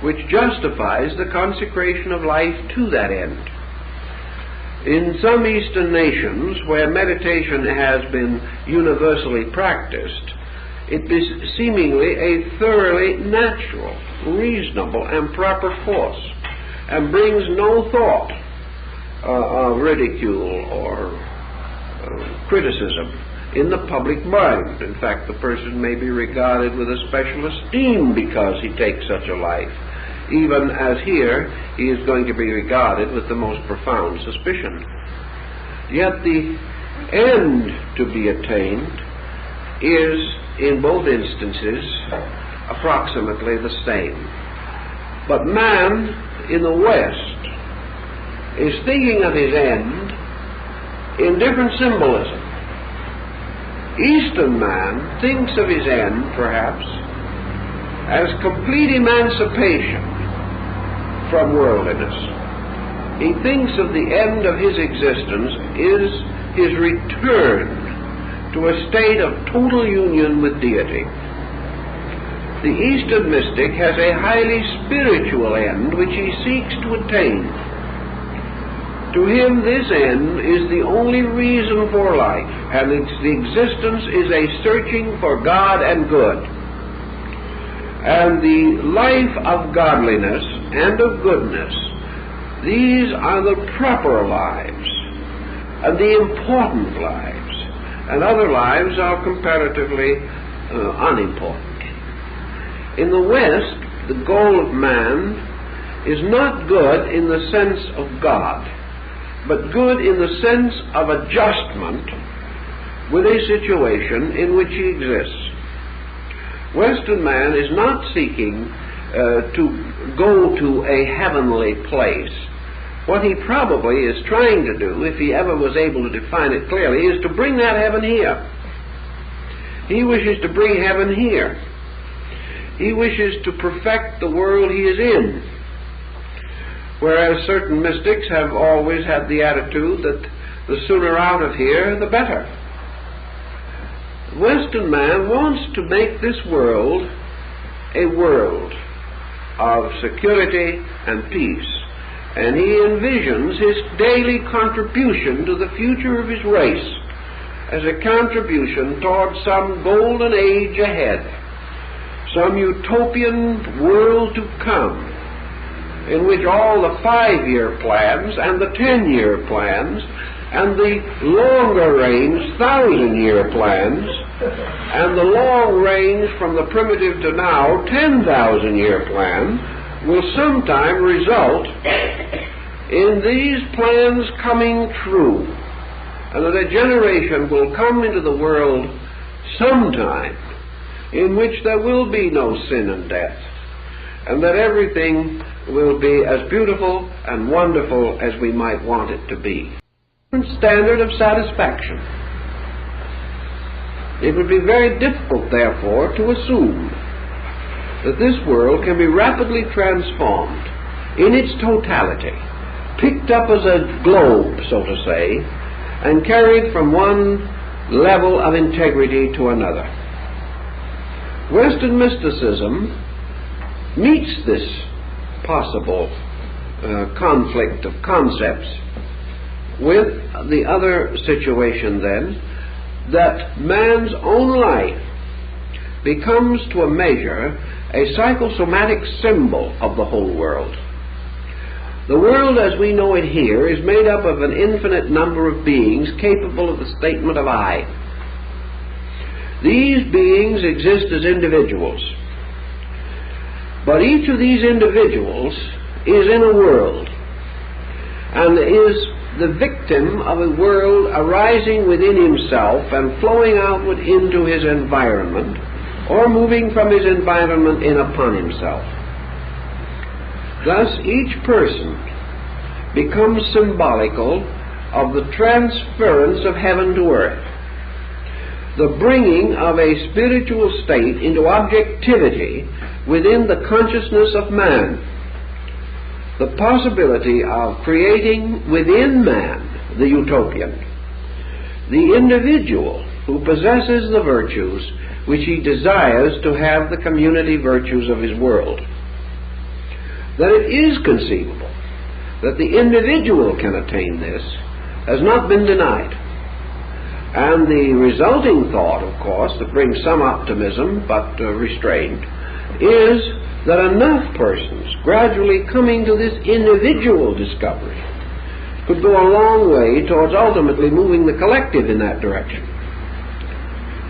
which justifies the consecration of life to that end. In some Eastern nations where meditation has been universally practiced, it is seemingly a thoroughly natural, reasonable, and proper force, and brings no thought of ridicule or criticism in the public mind. In fact, the person may be regarded with a special esteem because he takes such a life, even as here he is going to be regarded with the most profound suspicion. Yet the end to be attained is, in both instances, approximately the same. But man in the West is thinking of his end in different symbolism. Eastern man thinks of his end, perhaps, as complete emancipation from worldliness. He thinks of the end of his existence is his return to a state of total union with deity. The Eastern mystic has a highly spiritual end which he seeks to attain. To him, this end is the only reason for life, and its existence is a searching for God and good. And the life of godliness and of goodness, these are the proper lives and the important lives, and other lives are comparatively unimportant. In the West, the goal of man is not good in the sense of God, but good in the sense of adjustment with a situation in which he exists. Western man is not seeking to go to a heavenly place. What he probably is trying to do, if he ever was able to define it clearly, is to bring that heaven here. He wishes to bring heaven here. He wishes to perfect the world he is in. Whereas certain mystics have always had the attitude that the sooner out of here, the better. The Western man wants to make this world a world of security and peace, and he envisions his daily contribution to the future of his race as a contribution toward some golden age ahead, some utopian world to come, in which all the 5-year plans and the 10-year plans and the longer range 1,000-year plans and the long range from the primitive to now 10,000-year plan will sometime result in these plans coming true, and that a generation will come into the world sometime in which there will be no sin and death, and that everything will be as beautiful and wonderful as we might want it to be. Standard of satisfaction. It would be very difficult, therefore, to assume that this world can be rapidly transformed in its totality, picked up as a globe, so to say, and carried from one level of integrity to another. Western mysticism meets this possible conflict of concepts with the other situation then, that man's own life becomes to a measure a psychosomatic symbol of the whole world. The world as we know it here is made up of an infinite number of beings capable of the statement of I. These beings exist as individuals, but each of these individuals is in a world and is the victim of a world arising within himself and flowing outward into his environment, or moving from his environment in upon himself. Thus each person becomes symbolical of the transference of heaven to earth, the bringing of a spiritual state into objectivity within the consciousness of man, the possibility of creating within man the utopian, the individual who possesses the virtues which he desires to have the community virtues of his world. That it is conceivable that the individual can attain this has not been denied. And the resulting thought, of course, that brings some optimism but restraint, is that enough persons gradually coming to this individual discovery could go a long way towards ultimately moving the collective in that direction.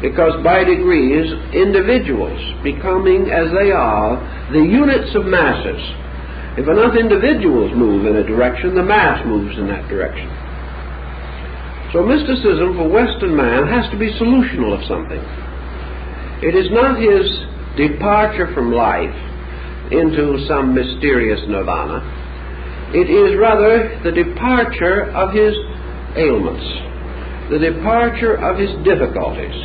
Because by degrees, individuals becoming as they are the units of masses. If enough individuals move in a direction, the mass moves in that direction. So mysticism for Western man has to be solutional of something. It is not his departure from life into some mysterious nirvana. It is rather the departure of his ailments, the departure of his difficulties,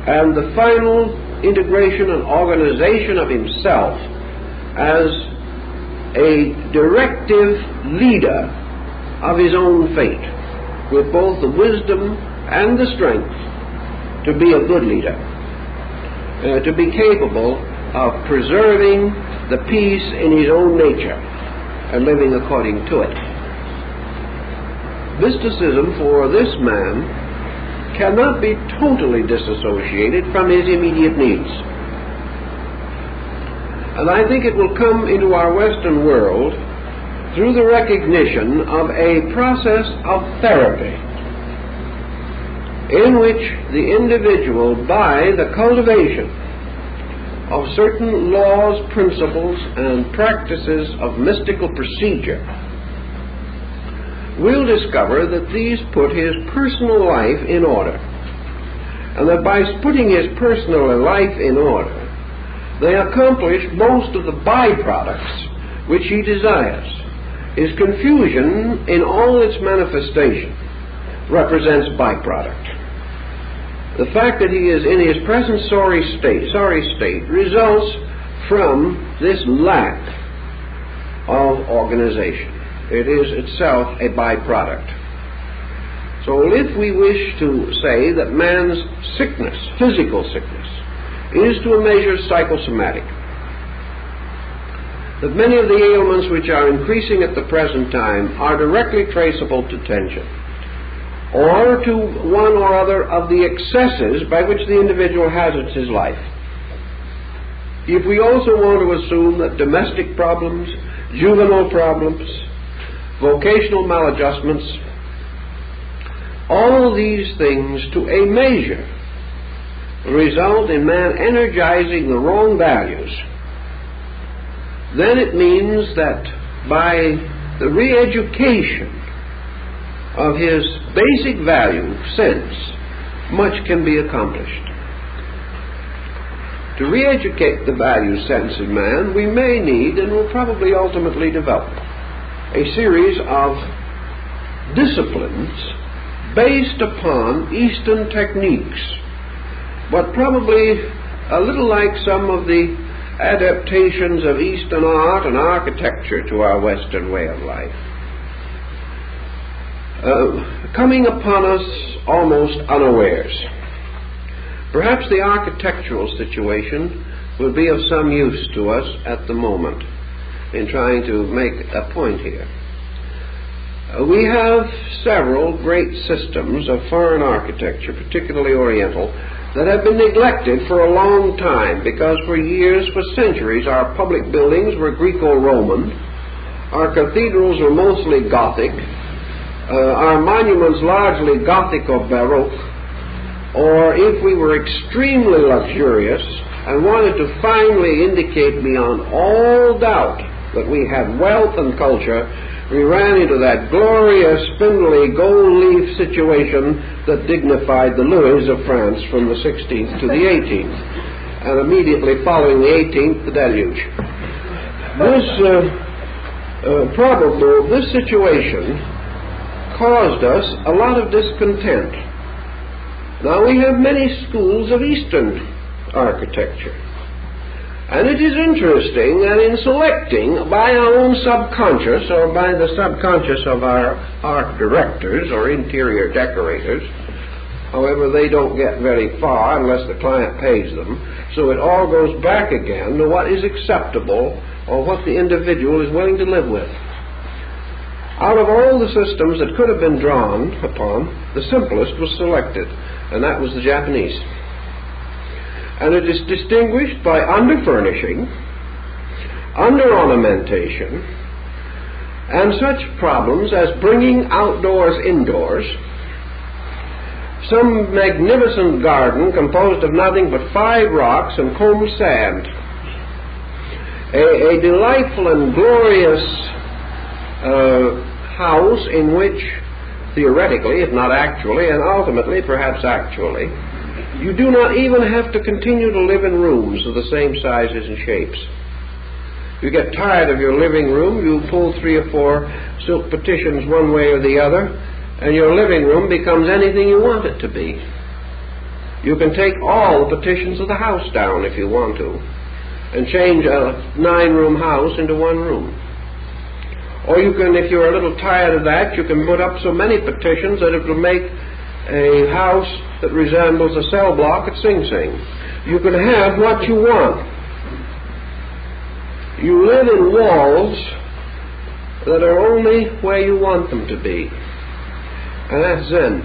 and the final integration and organization of himself as a directive leader of his own fate, with both the wisdom and the strength to be a good leader, to be capable of preserving the peace in his own nature and living according to it. Mysticism for this man cannot be totally disassociated from his immediate needs. And I think it will come into our Western world through the recognition of a process of therapy in which the individual, by the cultivation of certain laws, principles, and practices of mystical procedure, will discover that these put his personal life in order, and that by putting his personal life in order, they accomplish most of the byproducts which he desires. His confusion in all its manifestation represents byproduct. The fact that he is in his present sorry state results from this lack of organization. It is itself a byproduct. So if we wish to say that man's sickness, physical sickness, is to a measure psychosomatic, that many of the ailments which are increasing at the present time are directly traceable to tension, or to one or other of the excesses by which the individual hazards his life. If we also want to assume that domestic problems, juvenile problems, vocational maladjustments, all these things to a measure result in man energizing the wrong values, then it means that by the re-education of his basic value sense, much can be accomplished. To re-educate the value sense in man, we may need, and will probably ultimately develop, a series of disciplines based upon Eastern techniques, but probably a little like some of the adaptations of Eastern art and architecture to our Western way of life, coming upon us almost unawares. Perhaps the architectural situation will be of some use to us at the moment. in trying to make a point here. We have several great systems of foreign architecture, particularly Oriental, that have been neglected for a long time because for years, for centuries, our public buildings were Greco-Roman, our cathedrals were mostly Gothic, our monuments largely Gothic or Baroque, or if we were extremely luxurious and wanted to finally indicate beyond all doubt that we had wealth and culture, we ran into that glorious, spindly, gold-leaf situation that dignified the Louis of France from the 16th to the 18th, and immediately following the 18th, the deluge. This situation caused us a lot of discontent. Now we have many schools of Eastern architecture. And it is interesting that in selecting by our own subconscious or by the subconscious of our art directors or interior decorators, however, they don't get very far unless the client pays them, so it all goes back again to what is acceptable or what the individual is willing to live with. Out of all the systems that could have been drawn upon, the simplest was selected, and that was the Japanese. And it is distinguished by under-furnishing, under-ornamentation, and such problems as bringing outdoors indoors, some magnificent garden composed of nothing but 5 rocks and combed sand, a delightful and glorious house in which, theoretically, if not actually, and ultimately, perhaps actually, you do not even have to continue to live in rooms of the same sizes and shapes. You get tired of your living room, you pull 3 or 4 silk partitions one way or the other, and your living room becomes anything you want it to be. You can take all the partitions of the house down if you want to, and change a 9-room house into 1 room. Or you can, if you're a little tired of that, you can put up so many partitions that it will make a house that resembles a cell block at Sing Sing. You can have what you want. You live in walls that are only where you want them to be. And that's Zen.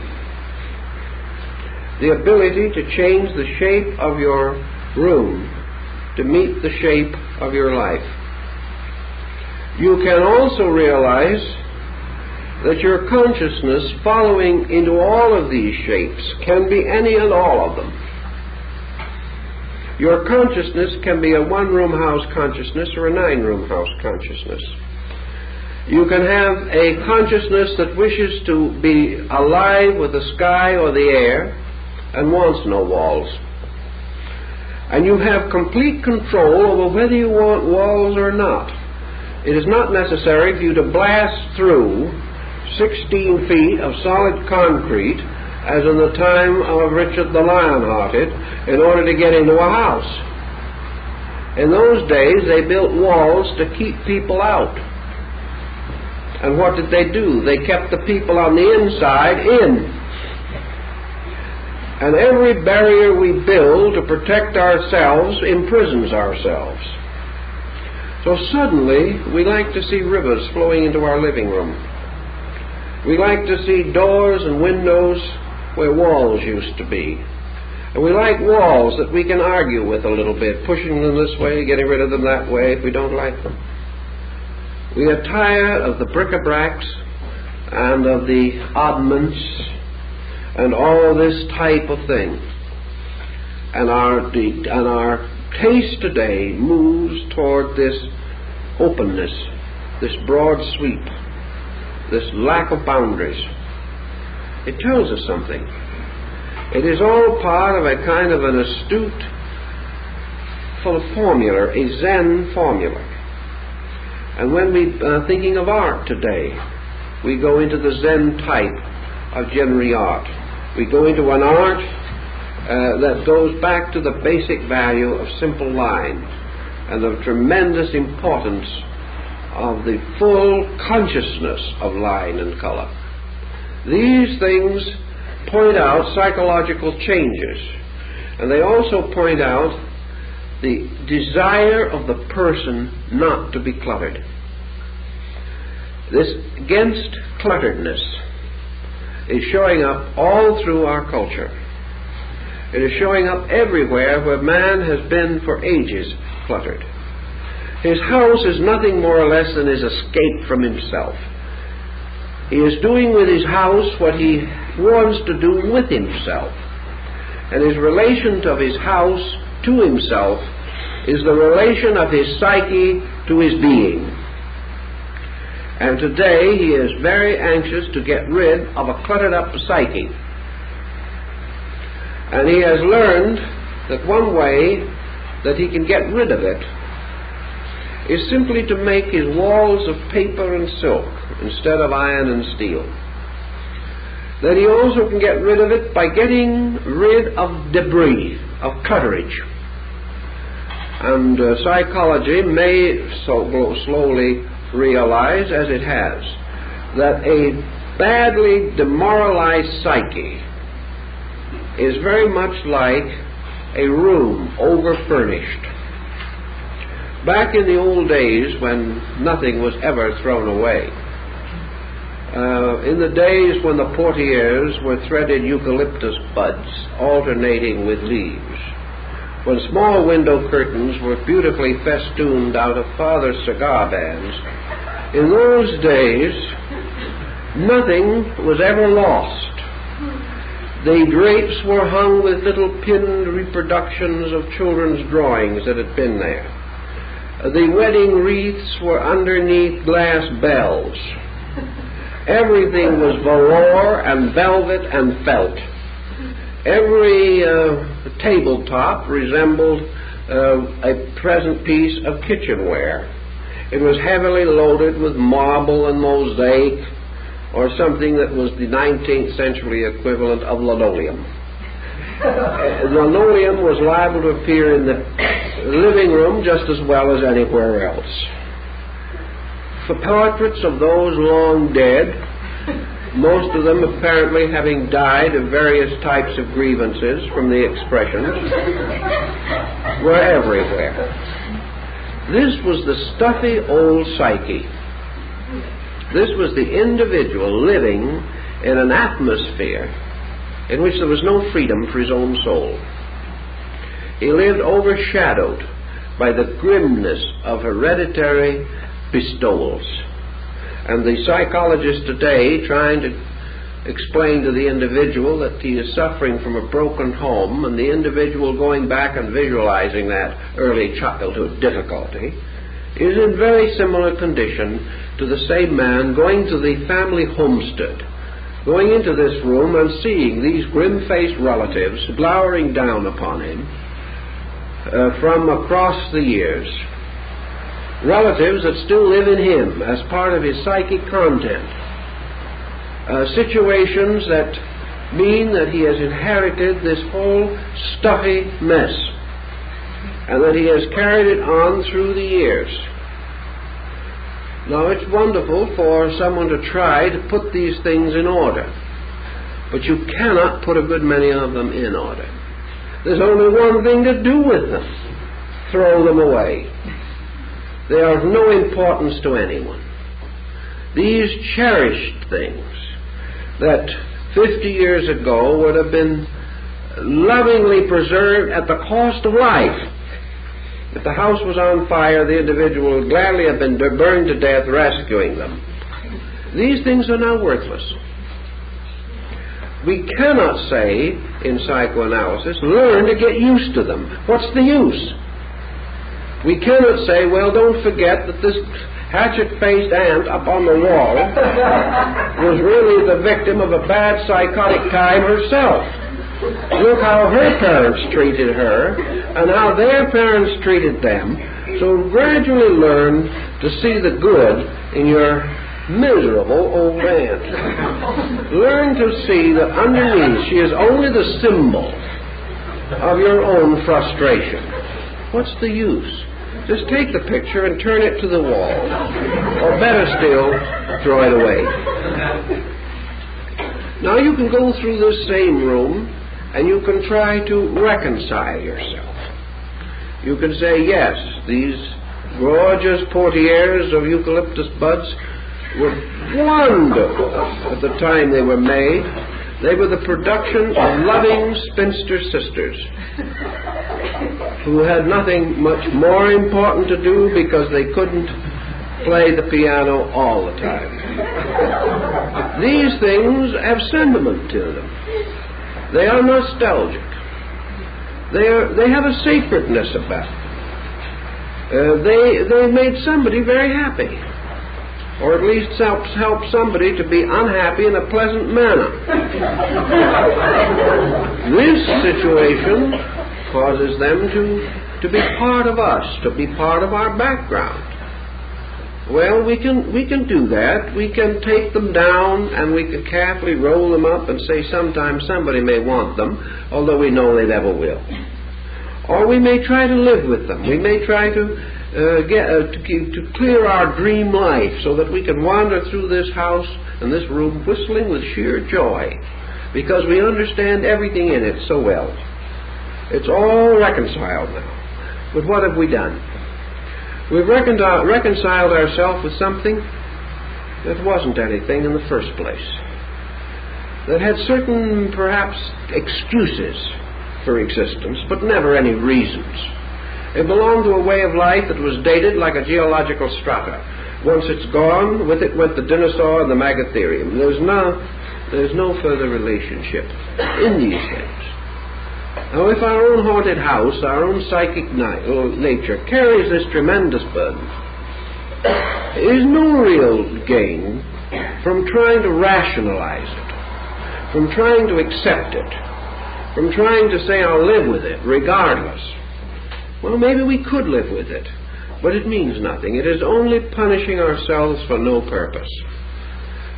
The ability to change the shape of your room to meet the shape of your life. You can also realize that your consciousness following into all of these shapes can be any and all of them. Your consciousness can be a 1-room house consciousness or a 9-room house consciousness. You can have a consciousness that wishes to be alive with the sky or the air and wants no walls. And you have complete control over whether you want walls or not. It is not necessary for you to blast through 16 feet of solid concrete, as in the time of Richard the Lionhearted, in order to get into a house. In those days, they built walls to keep people out. And what did they do? They kept the people on the inside in. And every barrier we build to protect ourselves imprisons ourselves. So suddenly, we like to see rivers flowing into our living room. We like to see doors and windows where walls used to be. And we like walls that we can argue with a little bit, pushing them this way, getting rid of them that way if we don't like them. We are tired of the bric-a-bracs and of the oddments and all this type of thing. And our taste today moves toward this openness, this broad sweep, this lack of boundaries. It tells us something. It is all part of a kind of an astute formula, a Zen formula. And when we are thinking of art today, we go into the Zen type of Genri art. We go into an art that goes back to the basic value of simple line and the tremendous importance of the full consciousness of line and color. These things point out psychological changes, and they also point out the desire of the person not to be cluttered. This against clutteredness is showing up all through our culture. It is showing up everywhere where man has been for ages cluttered. His house is nothing more or less than his escape from himself. He is doing with his house what he wants to do with himself. And his relation of his house to himself is the relation of his psyche to his being. And today he is very anxious to get rid of a cluttered up psyche. And he has learned that one way that he can get rid of it is simply to make his walls of paper and silk instead of iron and steel. That he also can get rid of it by getting rid of debris, of clutterage. And psychology may so slowly realize, as it has, that a badly demoralized psyche is very much like a room over-furnished. Back in the old days when nothing was ever thrown away, in the days when the portieres were threaded eucalyptus buds alternating with leaves, when small window curtains were beautifully festooned out of father's cigar bands, in those days nothing was ever lost. The drapes were hung with little pinned reproductions of children's drawings that had been there. The wedding wreaths were underneath glass bells. Everything was velour and velvet and felt. Every tabletop resembled a present piece of kitchenware. It was heavily loaded with marble and mosaic, or something that was the 19th century equivalent of linoleum. Linoleum was liable to appear in the living room just as well as anywhere else. For portraits of those long dead, most of them apparently having died of various types of grievances from the expressions, were everywhere. This was the stuffy old psyche. This was the individual living in an atmosphere in which there was no freedom for his own soul. He lived overshadowed by the grimness of hereditary bestowals. And the psychologist today, trying to explain to the individual that he is suffering from a broken home, and the individual going back and visualizing that early childhood difficulty, is in very similar condition to the same man going to the family homestead, going into this room and seeing these grim-faced relatives glowering down upon him from across the years. Relatives that still live in him as part of his psychic content. Situations that mean that he has inherited this whole stuffy mess, and that he has carried it on through the years. Now, it's wonderful for someone to try to put these things in order, but you cannot put a good many of them in order. There's only one thing to do with them: throw them away. They are of no importance to anyone. These cherished things that 50 years ago would have been lovingly preserved at the cost of life. If the house was on fire, the individual would gladly have been burned to death rescuing them. These things are now worthless. We cannot say in psychoanalysis, learn to get used to them. What's the use? We cannot say, well, don't forget that this hatchet-faced ant up on the wall was really the victim of a bad psychotic time herself. Look how her parents treated her and how their parents treated them. So gradually learn to see the good in your miserable old aunt. Learn to see that underneath she is only the symbol of your own frustration. What's the use? Just take the picture and turn it to the wall. Or better still, throw it away. Now you can go through this same room and you can try to reconcile yourself. You can say, yes, these gorgeous portieres of eucalyptus buds were wonderful at the time they were made. They were the production of loving spinster sisters who had nothing much more important to do because they couldn't play the piano all the time. These things have sentiment to them. They are nostalgic. They have a sacredness about them. They made somebody very happy, or at least help somebody to be unhappy in a pleasant manner. This situation causes them to be part of us, to be part of our background. Well, we can do that. We can take them down and we can carefully roll them up and say sometimes somebody may want them, although we know they never will. Or we may try to live with them. We may try to clear our dream life so that we can wander through this house and this room whistling with sheer joy because we understand everything in it so well. It's all reconciled now. But what have we done? We've reconciled ourselves with something that wasn't anything in the first place, that had certain, perhaps, excuses for existence, but never any reasons. It belonged to a way of life that was dated like a geological strata. Once it's gone, with it went the dinosaur and the Megatherium. There's no further relationship in these things. Now, if our own haunted house, our own psychic nature carries this tremendous burden, there is no real gain from trying to rationalize it, from trying to accept it, from trying to say, I'll live with it, regardless. Well, maybe we could live with it, but it means nothing. It is only punishing ourselves for no purpose.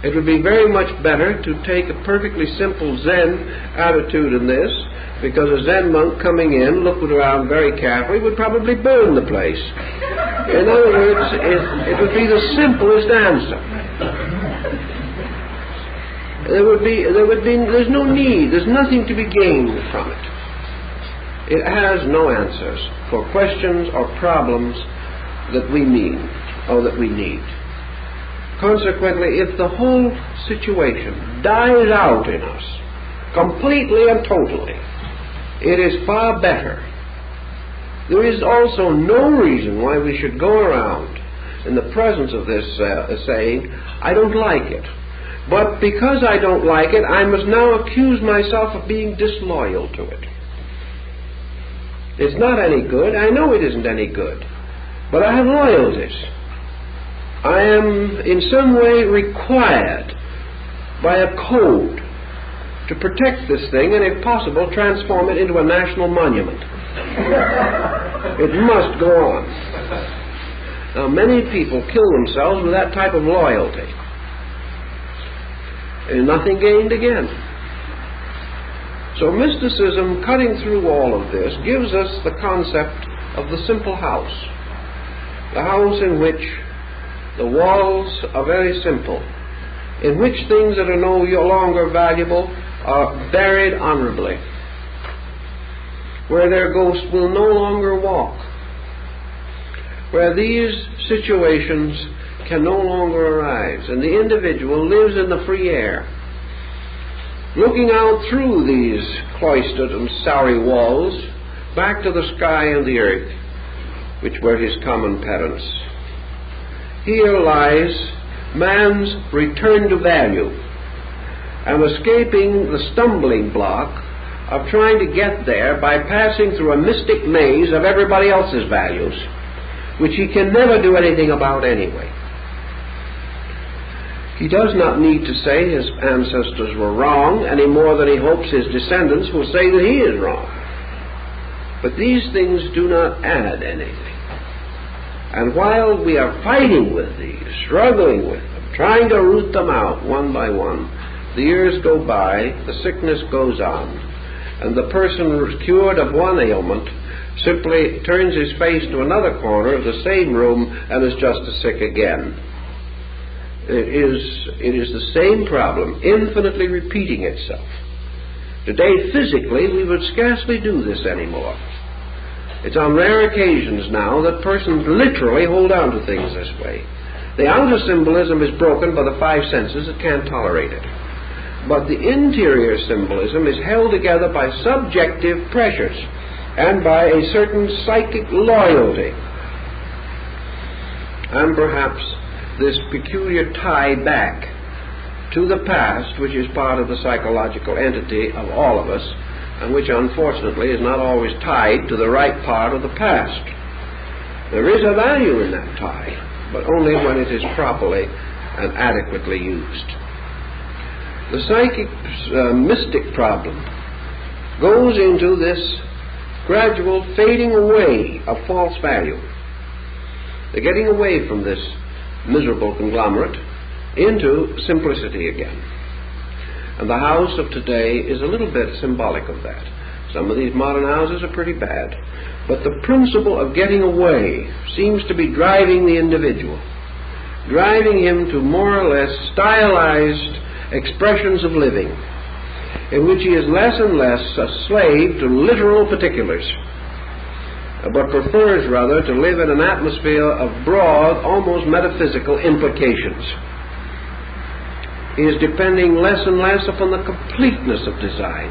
It would be very much better to take a perfectly simple Zen attitude in this, because a Zen monk coming in, looking around very carefully, would probably burn the place. In other words, it would be the simplest answer. There's no need, there's nothing to be gained from it. It has no answers for questions or problems that we mean or that we need. Consequently, if the whole situation dies out in us, completely and totally, it is far better. There is also no reason why we should go around in the presence of this saying, I don't like it. But because I don't like it, I must now accuse myself of being disloyal to it. It's not any good. I know it isn't any good. But I have loyalties. I am in some way required by a code to protect this thing and, if possible, transform it into a national monument. It must go on. Now, many people kill themselves with that type of loyalty. And nothing gained again. So mysticism, cutting through all of this, gives us the concept of the simple house. The house in which the walls are very simple, in which things that are no longer valuable are buried honorably, where their ghosts will no longer walk, where these situations can no longer arise, and the individual lives in the free air, looking out through these cloistered and starry walls back to the sky and the earth, which were his common parents. Here lies man's return to value, and escaping the stumbling block of trying to get there by passing through a mystic maze of everybody else's values, which he can never do anything about anyway. He does not need to say his ancestors were wrong any more than he hopes his descendants will say that he is wrong. But these things do not add anything. And while we are fighting with these, struggling with them, trying to root them out one by one, the years go by, the sickness goes on, and the person cured of one ailment simply turns his face to another corner of the same room and is just as sick again. It is the same problem, infinitely repeating itself. Today, physically, we would scarcely do this anymore. It's on rare occasions now that persons literally hold on to things this way. The outer symbolism is broken by the five senses that can't tolerate it. But the interior symbolism is held together by subjective pressures and by a certain psychic loyalty. And perhaps this peculiar tie back to the past, which is part of the psychological entity of all of us, and which unfortunately is not always tied to the right part of the past. There is a value in that tie, but only when it is properly and adequately used. The psychic mystic problem goes into this gradual fading away of false value, the getting away from this miserable conglomerate into simplicity again. And the house of today is a little bit symbolic of that. Some of these modern houses are pretty bad, but the principle of getting away seems to be driving the individual, driving him to more or less stylized expressions of living, in which he is less and less a slave to literal particulars, but prefers rather to live in an atmosphere of broad, almost metaphysical implications. He is depending less and less upon the completeness of design.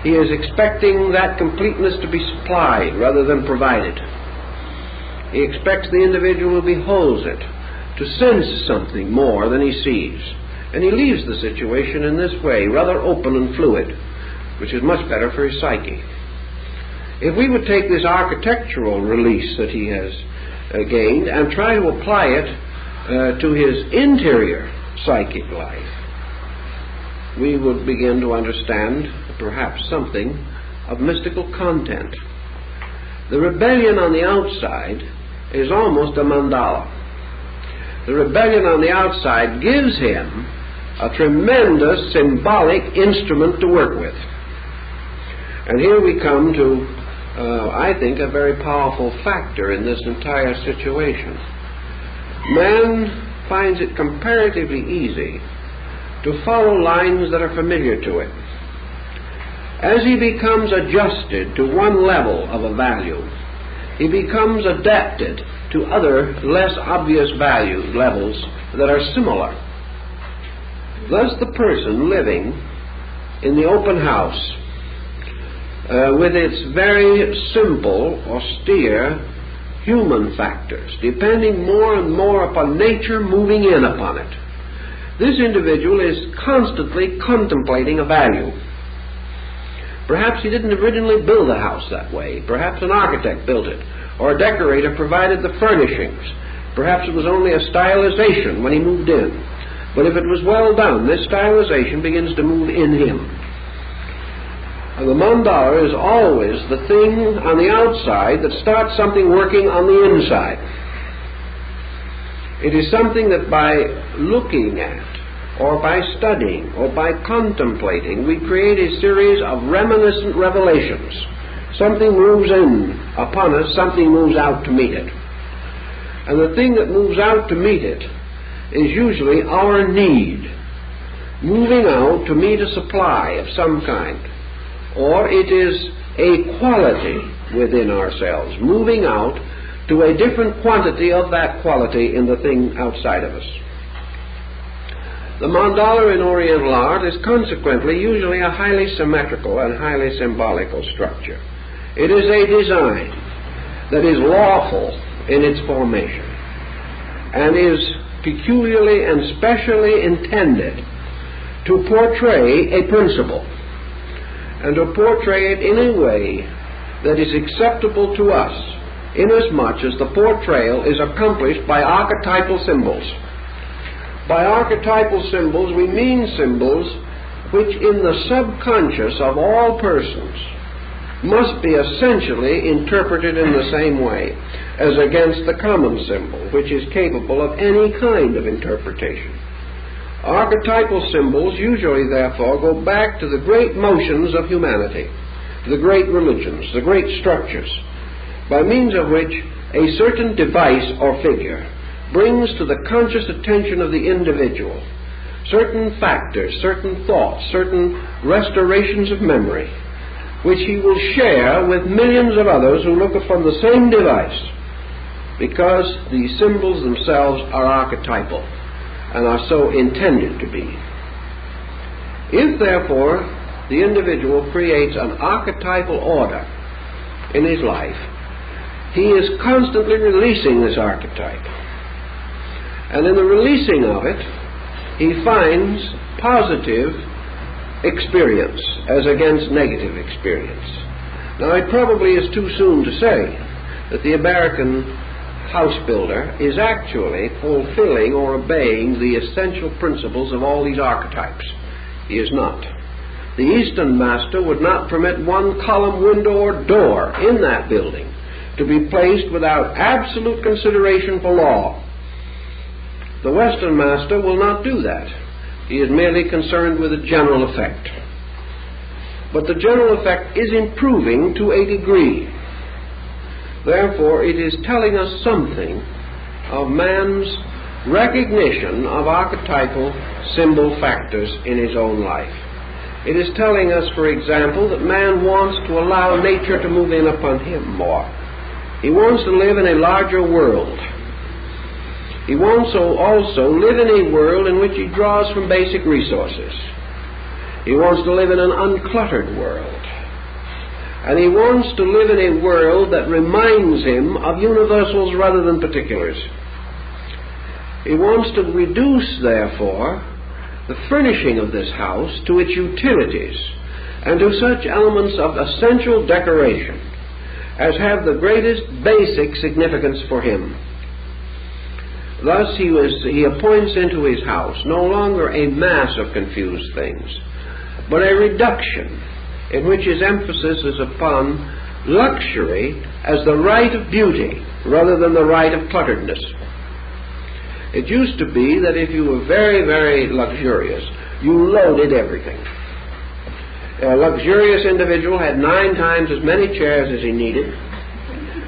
He is expecting that completeness to be supplied rather than provided. He expects the individual who beholds it to sense something more than he sees. And he leaves the situation in this way, rather open and fluid, which is much better for his psyche. If we would take this architectural release that he has gained and try to apply it to his interior psychic life, we would begin to understand perhaps something of mystical content. The rebellion on the outside is almost a mandala. The rebellion on the outside gives him a tremendous symbolic instrument to work with. And here we come to, I think, a very powerful factor in this entire situation. Man finds it comparatively easy to follow lines that are familiar to it. As he becomes adjusted to one level of a value, he becomes adapted to other less obvious value levels that are similar. Thus the person living in the open house with its very simple, austere human factors, depending more and more upon nature moving in upon it, this individual is constantly contemplating a value. Perhaps he didn't originally build a house that way. Perhaps an architect built it, or a decorator provided the furnishings. Perhaps it was only a stylization when he moved in. But if it was well done, this stylization begins to move in him. And the mandala is always the thing on the outside that starts something working on the inside. It is something that by looking at, or by studying, or by contemplating, we create a series of reminiscent revelations. Something moves in upon us, something moves out to meet it. And the thing that moves out to meet it is usually our need, moving out to meet a supply of some kind. Or it is a quality within ourselves, moving out to a different quantity of that quality in the thing outside of us. The mandala in Oriental art is consequently usually a highly symmetrical and highly symbolical structure. It is a design that is lawful in its formation and is peculiarly and specially intended to portray a principle, and to portray it in a way that is acceptable to us, inasmuch as the portrayal is accomplished by archetypal symbols. By archetypal symbols we mean symbols which in the subconscious of all persons must be essentially interpreted in the same way as against the common symbol, which is capable of any kind of interpretation. Archetypal symbols usually, therefore, go back to the great motions of humanity, the great religions, the great structures, by means of which a certain device or figure brings to the conscious attention of the individual certain factors, certain thoughts, certain restorations of memory, which he will share with millions of others who look upon the same device, because the symbols themselves are archetypal and are so intended to be. If, therefore, the individual creates an archetypal order in his life, he is constantly releasing this archetype. And in the releasing of it, he finds positive experience as against negative experience. Now, it probably is too soon to say that the American house builder is actually fulfilling or obeying the essential principles of all these archetypes. He is not. The Eastern master would not permit one column, window, or door in that building to be placed without absolute consideration for law. The Western master will not do that. He is merely concerned with a general effect. But the general effect is improving to a degree. Therefore, it is telling us something of man's recognition of archetypal symbol factors in his own life. It is telling us, for example, that man wants to allow nature to move in upon him more. He wants to live in a larger world. He wants to also live in a world in which he draws from basic resources. He wants to live in an uncluttered world. And he wants to live in a world that reminds him of universals rather than particulars. He wants to reduce, therefore, the furnishing of this house to its utilities and to such elements of essential decoration as have the greatest basic significance for him. Thus he appoints into his house no longer a mass of confused things, but a reduction in which his emphasis is upon luxury as the right of beauty rather than the right of clutteredness. It used to be that if you were very, very luxurious, you loaded everything. A luxurious individual had 9 times as many chairs as he needed.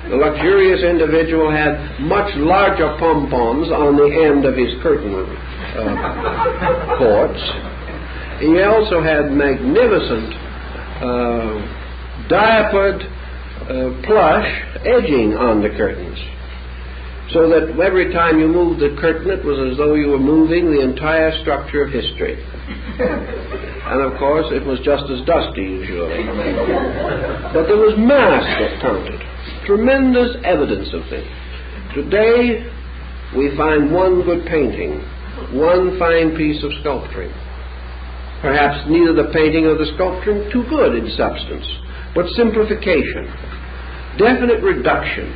The luxurious individual had much larger pom-poms on the end of his curtain cords. He also had magnificent diapered plush edging on the curtains, so that every time you moved the curtain it was as though you were moving the entire structure of history. And of course it was just as dusty usually. But there was mass that counted. Tremendous evidence of this. Today we find one good painting, one fine piece of sculpturing. Perhaps neither the painting or the sculpturing too good in substance, but simplification, definite reduction.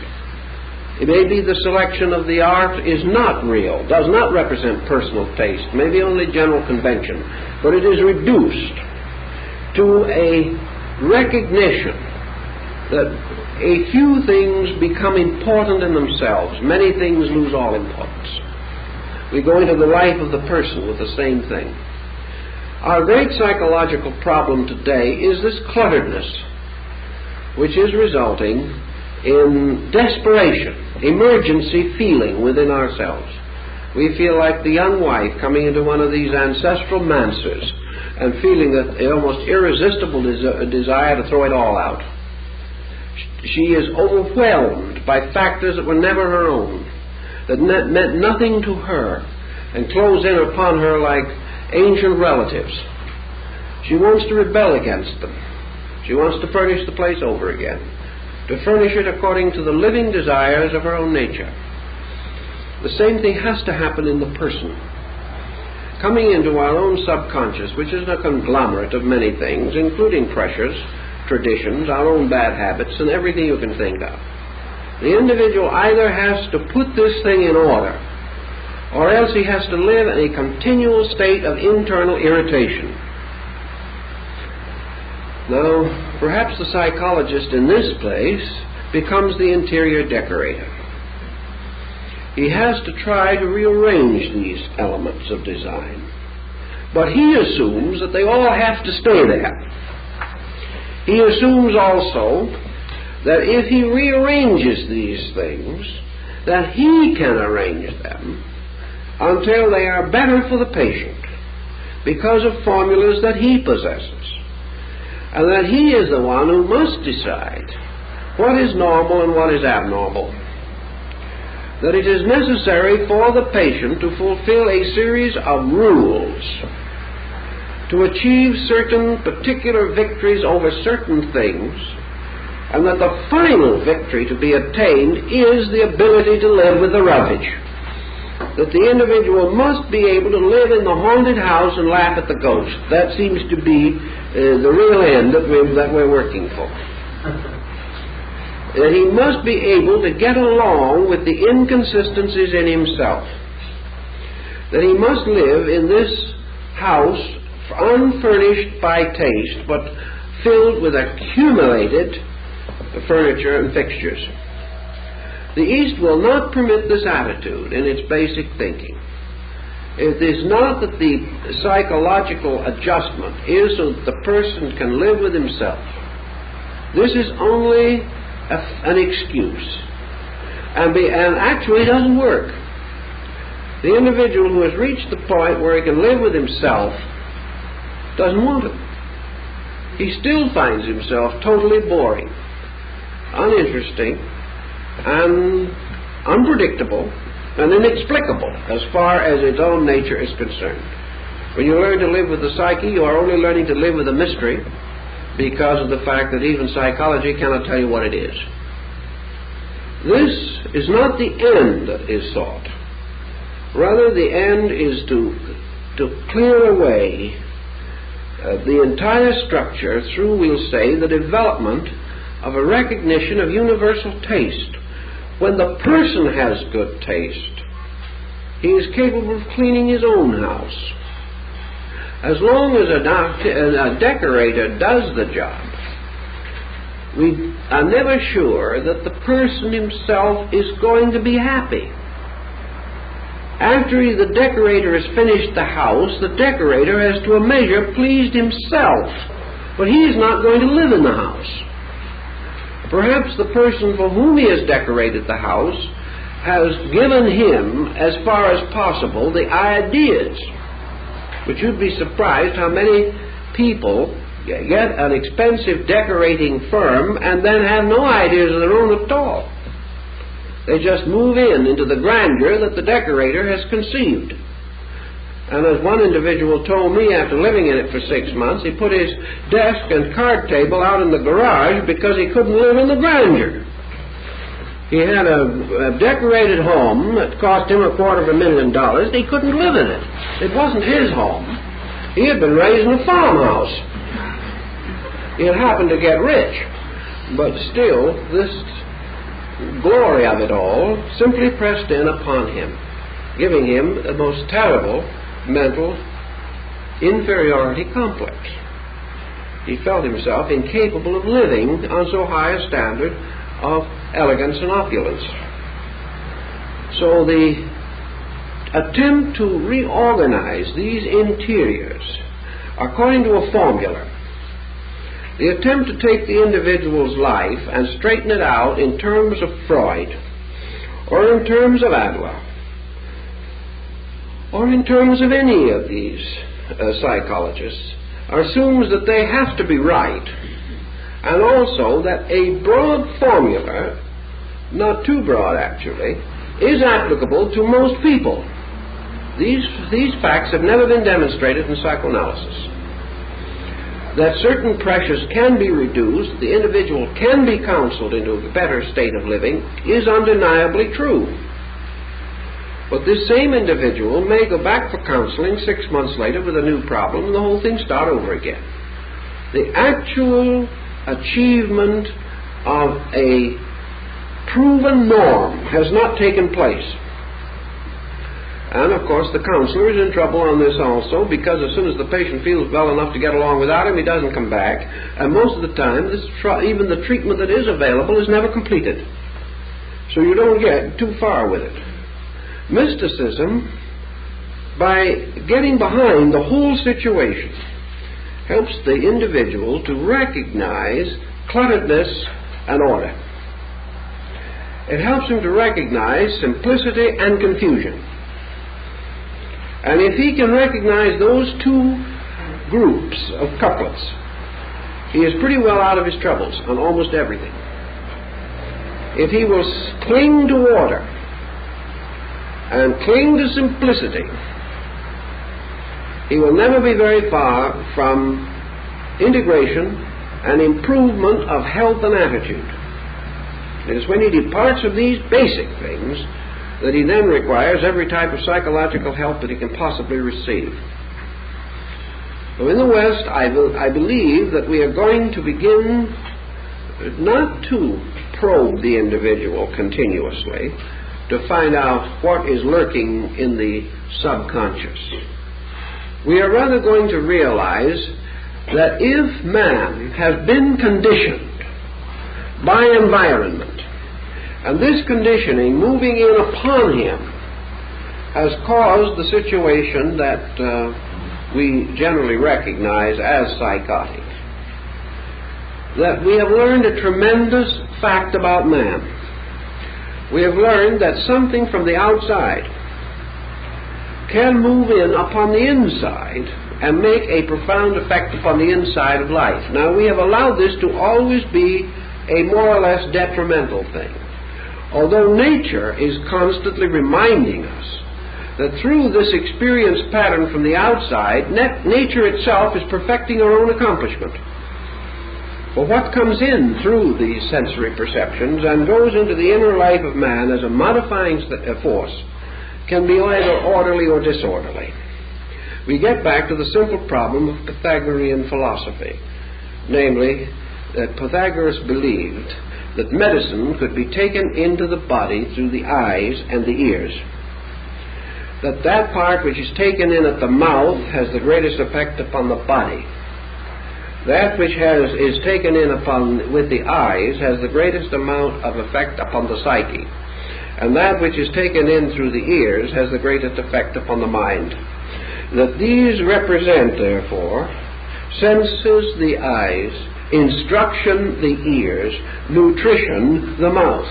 It may be the selection of the art is not real, does not represent personal taste, maybe only general convention, but it is reduced to a recognition that a few things become important in themselves, many things lose all importance. We go into the life of the person with the same thing. Our great psychological problem today is this clutteredness, which is resulting in desperation, emergency feeling within ourselves. We feel like the young wife coming into one of these ancestral mansards and feeling that an almost irresistible desire to throw it all out. She is overwhelmed by factors that were never her own, that meant nothing to her, and close in upon her like ancient relatives. She wants to rebel against them. She wants to furnish the place over again, to furnish it according to the living desires of her own nature. The same thing has to happen in the person. Coming into our own subconscious, which is a conglomerate of many things, including pressures, traditions, our own bad habits, and everything you can think of. The individual either has to put this thing in order, or else he has to live in a continual state of internal irritation. Now, perhaps the psychologist in this place becomes the interior decorator. He has to try to rearrange these elements of design, but he assumes that they all have to stay there. He assumes also that if he rearranges these things, that he can arrange them until they are better for the patient because of formulas that he possesses. and that he is the one who must decide what is normal and what is abnormal. That it is necessary for the patient to fulfill a series of rules to achieve certain particular victories over certain things, and that the final victory to be attained is the ability to live with the rubbish. That the individual must be able to live in the haunted house and laugh at the ghost. That seems to be the real end that we're working for. That he must be able to get along with the inconsistencies in himself. That he must live in this house unfurnished by taste, but filled with accumulated furniture and fixtures. The East will not permit this attitude in its basic thinking. It is not that the psychological adjustment is so that the person can live with himself. This is only an excuse, and actually doesn't work. The individual who has reached the point where he can live with himself doesn't want it. He still finds himself totally boring, uninteresting, and unpredictable, and inexplicable as far as its own nature is concerned. When you learn to live with the psyche, you are only learning to live with a mystery, because of the fact that even psychology cannot tell you what it is. This is not the end that is sought. Rather, the end is to clear away the entire structure through, we'll say, the development of a recognition of universal taste. When the person has good taste, he is capable of cleaning his own house. As long as a decorator does the job, we are never sure that the person himself is going to be happy. After the decorator has finished the house, the decorator has to a measure pleased himself, but he is not going to live in the house. Perhaps the person for whom he has decorated the house has given him, as far as possible, the ideas. But you'd be surprised how many people get an expensive decorating firm and then have no ideas of their own at all. They just move into the grandeur that the decorator has conceived. And as one individual told me after living in it for 6 months, he put his desk and card table out in the garage because he couldn't live in the grandeur. He had a decorated home that cost him $250,000, and he couldn't live in it. It wasn't his home. He had been raised in a farmhouse. He had happened to get rich, but still, this glory of it all simply pressed in upon him, giving him the most terrible mental inferiority complex. He felt himself incapable of living on so high a standard of elegance and opulence. So the attempt to reorganize these interiors according to a formula, the attempt to take the individual's life and straighten it out in terms of Freud, or in terms of Adler, or in terms of any of these psychologists, assumes that they have to be right, and also that a broad formula, not too broad actually, is applicable to most people. These facts have never been demonstrated in psychoanalysis. That certain pressures can be reduced, the individual can be counseled into a better state of living, is undeniably true. But this same individual may go back for counseling 6 months later with a new problem, and the whole thing start over again. The actual achievement of a proven norm has not taken place. And of course the counselor is in trouble on this also, because as soon as the patient feels well enough to get along without him, he doesn't come back, and most of the time even the treatment that is available is never completed. So you don't get too far with it. Mysticism, by getting behind the whole situation, helps the individual to recognize clutteredness and order. It helps him to recognize simplicity and confusion. And if he can recognize those two groups of couplets, he is pretty well out of his troubles on almost everything. If he will cling to order and cling to simplicity, he will never be very far from integration and improvement of health and attitude. It is when he departs from these basic things that he then requires every type of psychological help that he can possibly receive. So in the West, I believe that we are going to begin not to probe the individual continuously to find out what is lurking in the subconscious. We are rather going to realize that if man has been conditioned by environment, and this conditioning moving in upon him has caused the situation that we generally recognize as psychotic, that we have learned a tremendous fact about man. We have learned that something from the outside can move in upon the inside and make a profound effect upon the inside of life. Now, we have allowed this to always be a more or less detrimental thing, although nature is constantly reminding us that through this experience pattern from the outside, nature itself is perfecting her own accomplishment. But what comes in through these sensory perceptions and goes into the inner life of man as a modifying force can be either orderly or disorderly. We get back to the simple problem of Pythagorean philosophy, namely that Pythagoras believed that medicine could be taken into the body through the eyes and the ears, that part which is taken in at the mouth has the greatest effect upon the body. That which is taken in with the eyes has the greatest amount of effect upon the psyche. And that which is taken in through the ears has the greatest effect upon the mind. That these represent, therefore, senses the eyes, instruction the ears, nutrition the mouth.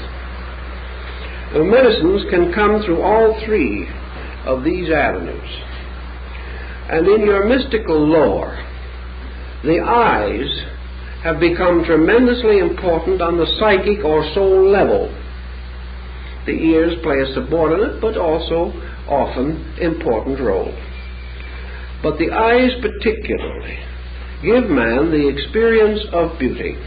The medicines can come through all three of these avenues. And in your mystical lore, the eyes have become tremendously important on the psychic or soul level. The ears play a subordinate but also often important role. But the eyes particularly give man the experience of beauty.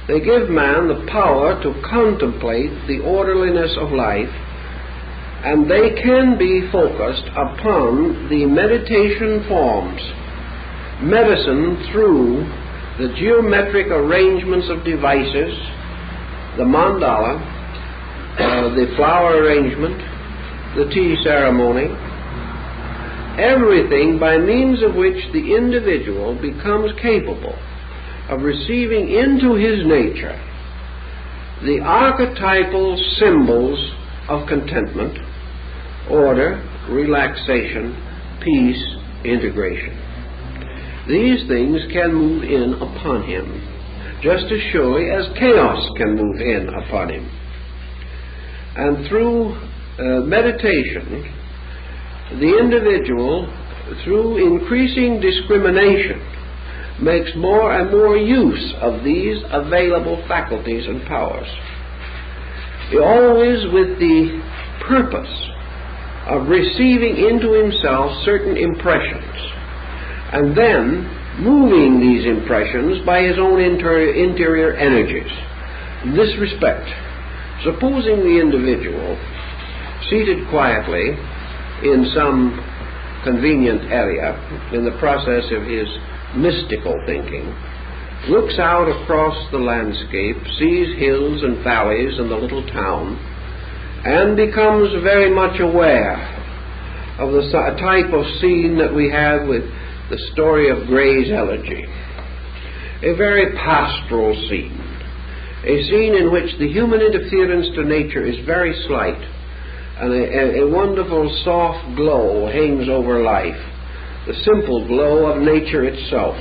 They give man the power to contemplate the orderliness of life, and they can be focused upon the meditation forms, medicine through the geometric arrangements of devices, the mandala, the flower arrangement, the tea ceremony, everything by means of which the individual becomes capable of receiving into his nature the archetypal symbols of contentment, order, relaxation, peace, integration. These things can move in upon him just as surely as chaos can move in upon him. And through meditation, the individual, through increasing discrimination, makes more and more use of these available faculties and powers, always with the purpose of receiving into himself certain impressions and then moving these impressions by his own interior energies. In this respect, supposing the individual, seated quietly in some convenient area in the process of his mystical thinking, looks out across the landscape, sees hills and valleys and the little town, and becomes very much aware of the type of scene that we have with the story of Gray's Elegy, a very pastoral scene, a scene in which the human interference to nature is very slight, and a wonderful soft glow hangs over life, the simple glow of nature itself.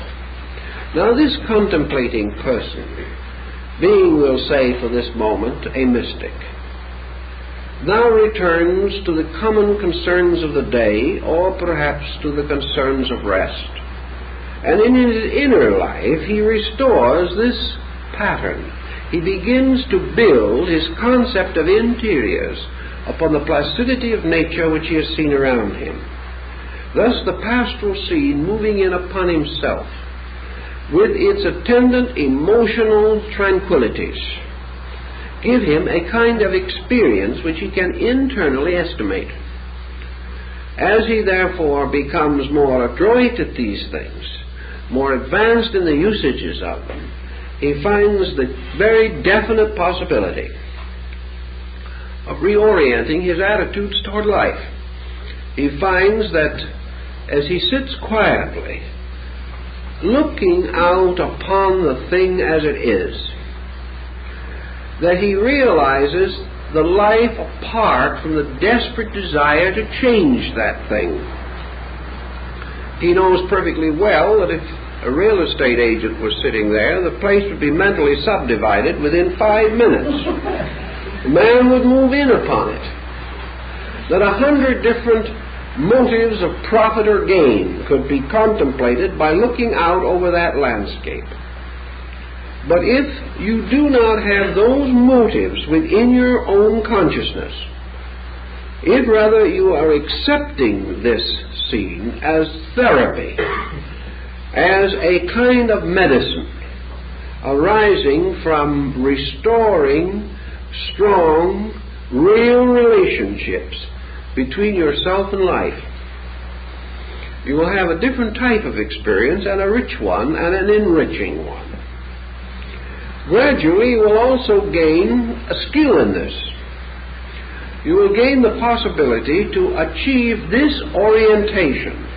Now this contemplating person, being, we'll say for this moment, a mystic, now returns to the common concerns of the day, or perhaps to the concerns of rest, And in his inner life, he restores this pattern. He begins to build his concept of interiors upon the placidity of nature which he has seen around him. Thus the pastoral scene moving in upon himself with its attendant emotional tranquillities give him a kind of experience which he can internally estimate. As he therefore becomes more adroit at these things, more advanced in the usages of them, he finds the very definite possibility of reorienting his attitudes toward life. He finds that as he sits quietly, looking out upon the thing as it is, that he realizes the life apart from the desperate desire to change that thing. He knows perfectly well that if a real estate agent was sitting there, the place would be mentally subdivided within 5 minutes. The man would move in upon it. That 100 different motives of profit or gain could be contemplated by looking out over that landscape. But if you do not have those motives within your own consciousness, if rather you are accepting this scene as therapy, as a kind of medicine arising from restoring strong, real relationships between yourself and life, you will have a different type of experience, and a rich one and an enriching one. Gradually you will also gain a skill in this. You will gain the possibility to achieve this orientation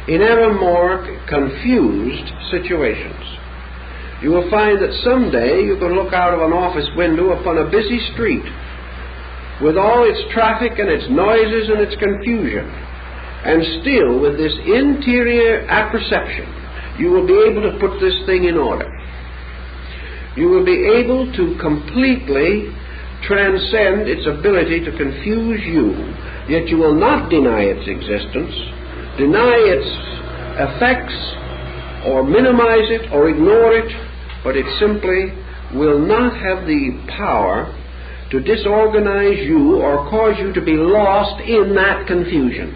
in ever more confused situations. You will find that someday you can look out of an office window upon a busy street with all its traffic and its noises and its confusion, and still with this interior apperception you will be able to put this thing in order. You will be able to completely transcend its ability to confuse you, yet you will not deny its existence, deny its effects, or minimize it, or ignore it, but it simply will not have the power to disorganize you or cause you to be lost in that confusion.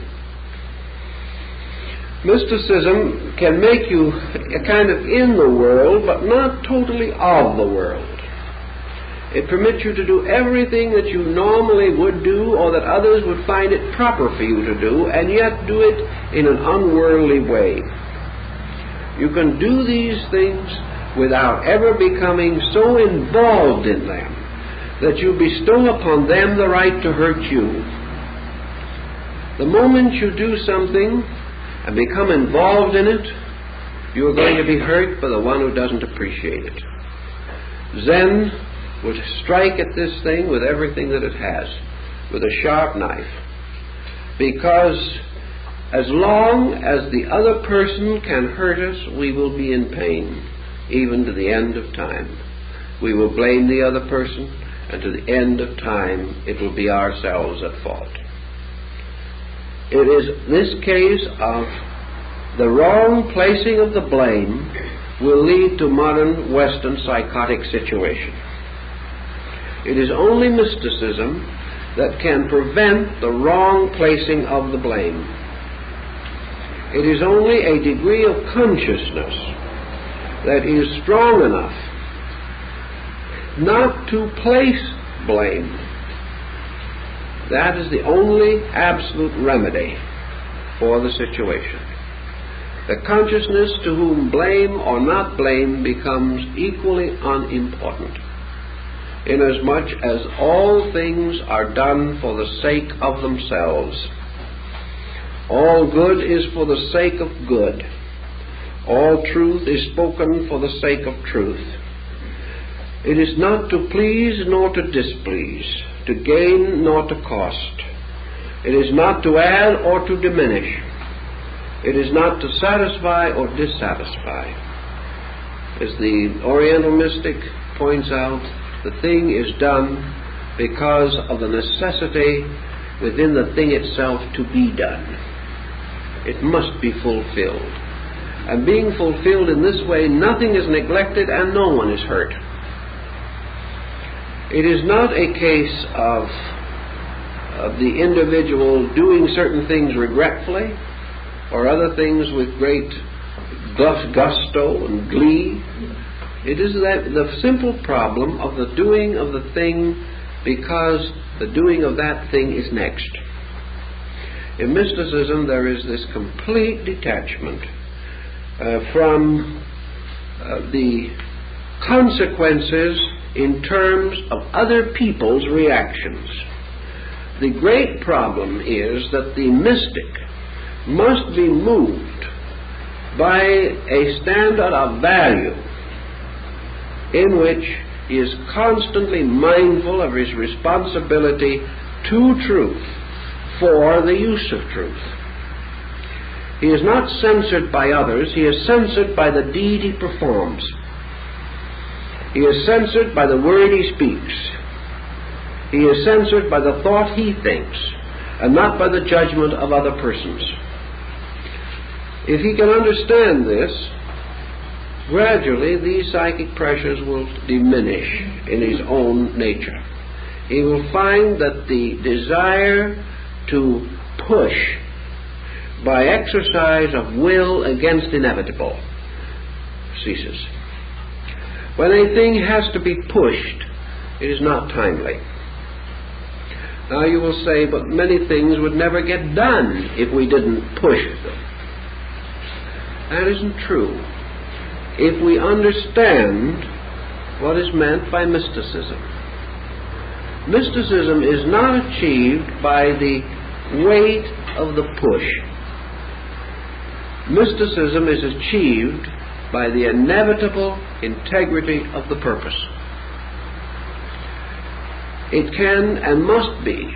Mysticism can make you a kind of in the world, but not totally of the world. It permits you to do everything that you normally would do, or that others would find it proper for you to do, and yet do it in an unworldly way. You can do these things without ever becoming so involved in them that you bestow upon them the right to hurt you. The moment you do something and become involved in it, you are going to be hurt by the one who doesn't appreciate it. Zen would strike at this thing with everything that it has, with a sharp knife, because as long as the other person can hurt us, we will be in pain, even to the end of time. We will blame the other person, and to the end of time it will be ourselves at fault. It is this case of the wrong placing of the blame will lead to modern Western psychotic situation. It is only mysticism that can prevent the wrong placing of the blame. It is only a degree of consciousness that is strong enough not to place blame. That is the only absolute remedy for the situation. The consciousness to whom blame or not blame becomes equally unimportant, inasmuch as all things are done for the sake of themselves. All good is for the sake of good. All truth is spoken for the sake of truth. It is not to please nor to displease, to gain nor to cost. It is not to add or to diminish. It is not to satisfy or dissatisfy. As the Oriental mystic points out, the thing is done because of the necessity within the thing itself to be done. It must be fulfilled. And being fulfilled in this way, nothing is neglected and no one is hurt. It is not a case of the individual doing certain things regretfully or other things with great gusto and glee. It is the simple problem of the doing of the thing because the doing of that thing is next. In mysticism, there is this complete detachment from the consequences in terms of other people's reactions. The great problem is that the mystic must be moved by a standard of value in which he is constantly mindful of his responsibility to truth for the use of truth. He is not censored by others, he is censored by the deed he performs. He is censored by the word he speaks. He is censored by the thought he thinks, and not by the judgment of other persons. If he can understand this, gradually these psychic pressures will diminish in his own nature. He will find that the desire to push by exercise of will against inevitable ceases. When a thing has to be pushed, it is not timely. Now you will say, but many things would never get done if we didn't push them. That isn't true. If we understand what is meant by mysticism. Mysticism is not achieved by the weight of the push. Mysticism is achieved by the inevitable integrity of the purpose. It can and must be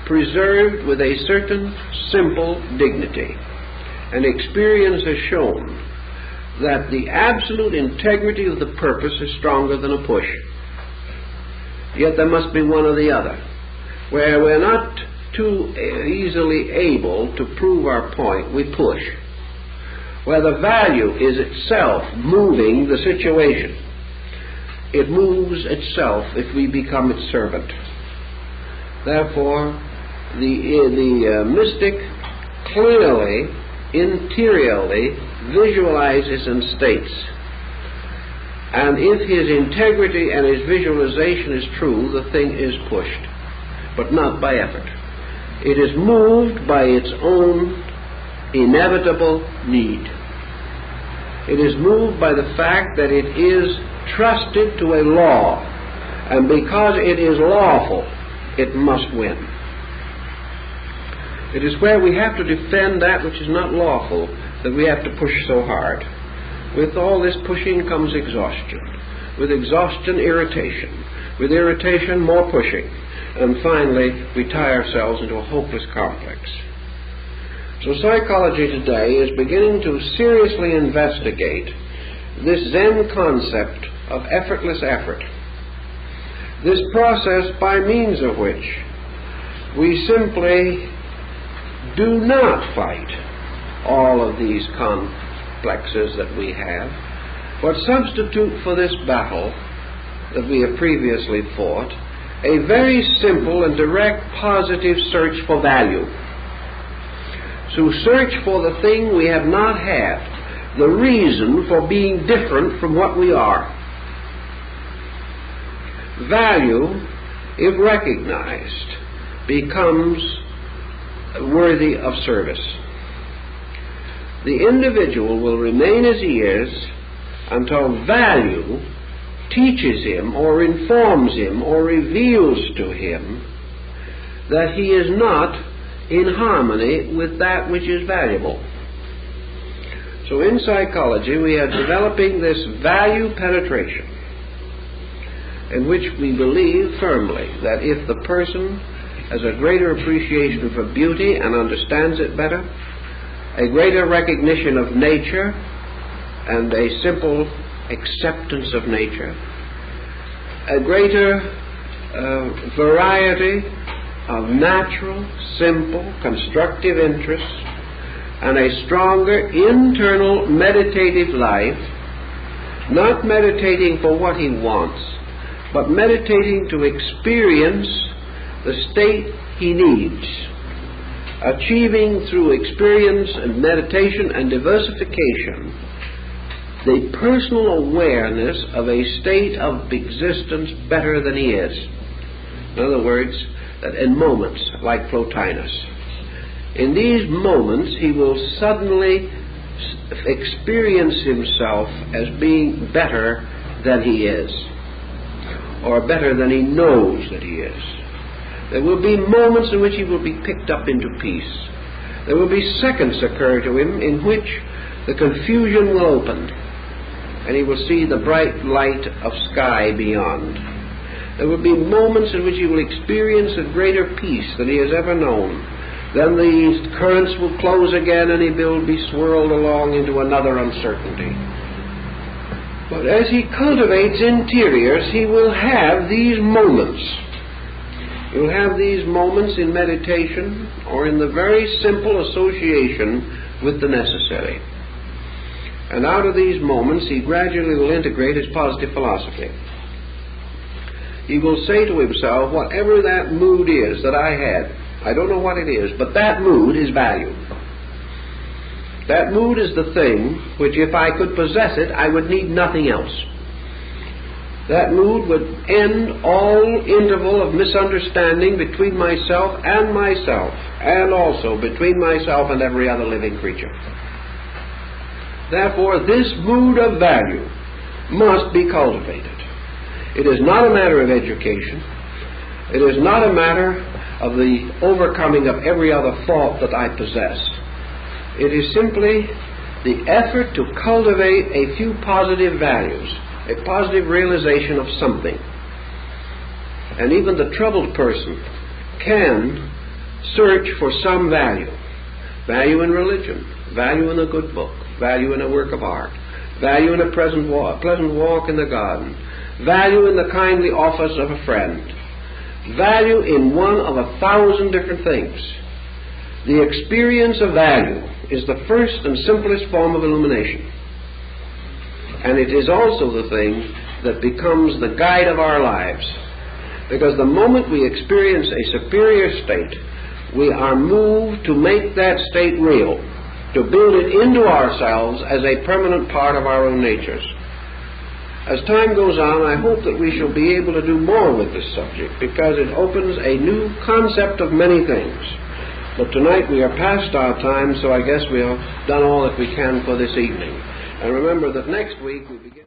preserved with a certain simple dignity. And experience has shown that the absolute integrity of the purpose is stronger than a push. Yet there must be one or the other. Where we're not too easily able to prove our point, we push. Where the value is itself moving the situation, it moves itself if we become its servant. Therefore, the mystic clearly, interiorly visualizes and states. And if his integrity and his visualization is true, the thing is pushed, but not by effort. It is moved by its own inevitable need. It is moved by the fact that it is trusted to a law, and because it is lawful, it must win. It is where we have to defend that which is not lawful that we have to push so hard. With all this pushing comes exhaustion. With exhaustion, irritation. With irritation, more pushing. And finally, we tie ourselves into a hopeless complex. So psychology today is beginning to seriously investigate this Zen concept of effortless effort. This process by means of which we simply do not fight all of these complexes that we have, but substitute for this battle that we have previously fought a very simple and direct positive search for value. To search for the thing we have not had, the reason for being different from what we are. Value, if recognized, becomes worthy of service. The individual will remain as he is until value teaches him or informs him or reveals to him that he is not in harmony with that which is valuable. So in psychology we are developing this value penetration, in which we believe firmly that if the person has a greater appreciation for beauty and understands it better, a greater recognition of nature and a simple acceptance of nature, a greater variety of natural, simple, constructive interests, and a stronger internal meditative life, not meditating for what he wants, but meditating to experience the state he needs, achieving through experience and meditation and diversification the personal awareness of a state of existence better than he is. In other words, that in moments like Plotinus, in these moments he will suddenly experience himself as being better than he is, or better than he knows that he is. There will be moments in which he will be picked up into peace. There will be seconds occur to him in which the confusion will open, and he will see the bright light of sky beyond. There will be moments in which he will experience a greater peace than he has ever known. Then these currents will close again, and he will be swirled along into another uncertainty. But as he cultivates interiors, he will have these moments. He will have these moments in meditation or in the very simple association with the necessary. And out of these moments, he gradually will integrate his positive philosophy. He will say to himself, whatever that mood is that I had, I don't know what it is, but that mood is value. That mood is the thing which, if I could possess it, I would need nothing else. That mood would end all interval of misunderstanding between myself, and also between myself and every other living creature. Therefore, this mood of value must be cultivated. It is not a matter of education. It is not a matter of the overcoming of every other fault that I possess. It is simply the effort to cultivate a few positive values, a positive realization of something. And even the troubled person can search for some value. Value in religion, value in a good book, value in a work of art, value in a pleasant walk in the garden, value in the kindly office of a friend, value in one of 1,000 different things. The experience of value is the first and simplest form of illumination. And it is also the thing that becomes the guide of our lives. Because the moment we experience a superior state, we are moved to make that state real, to build it into ourselves as a permanent part of our own natures. As time goes on, I hope that we shall be able to do more with this subject, because it opens a new concept of many things. But tonight we are past our time, so I guess we have done all that we can for this evening. And remember that next week we begin...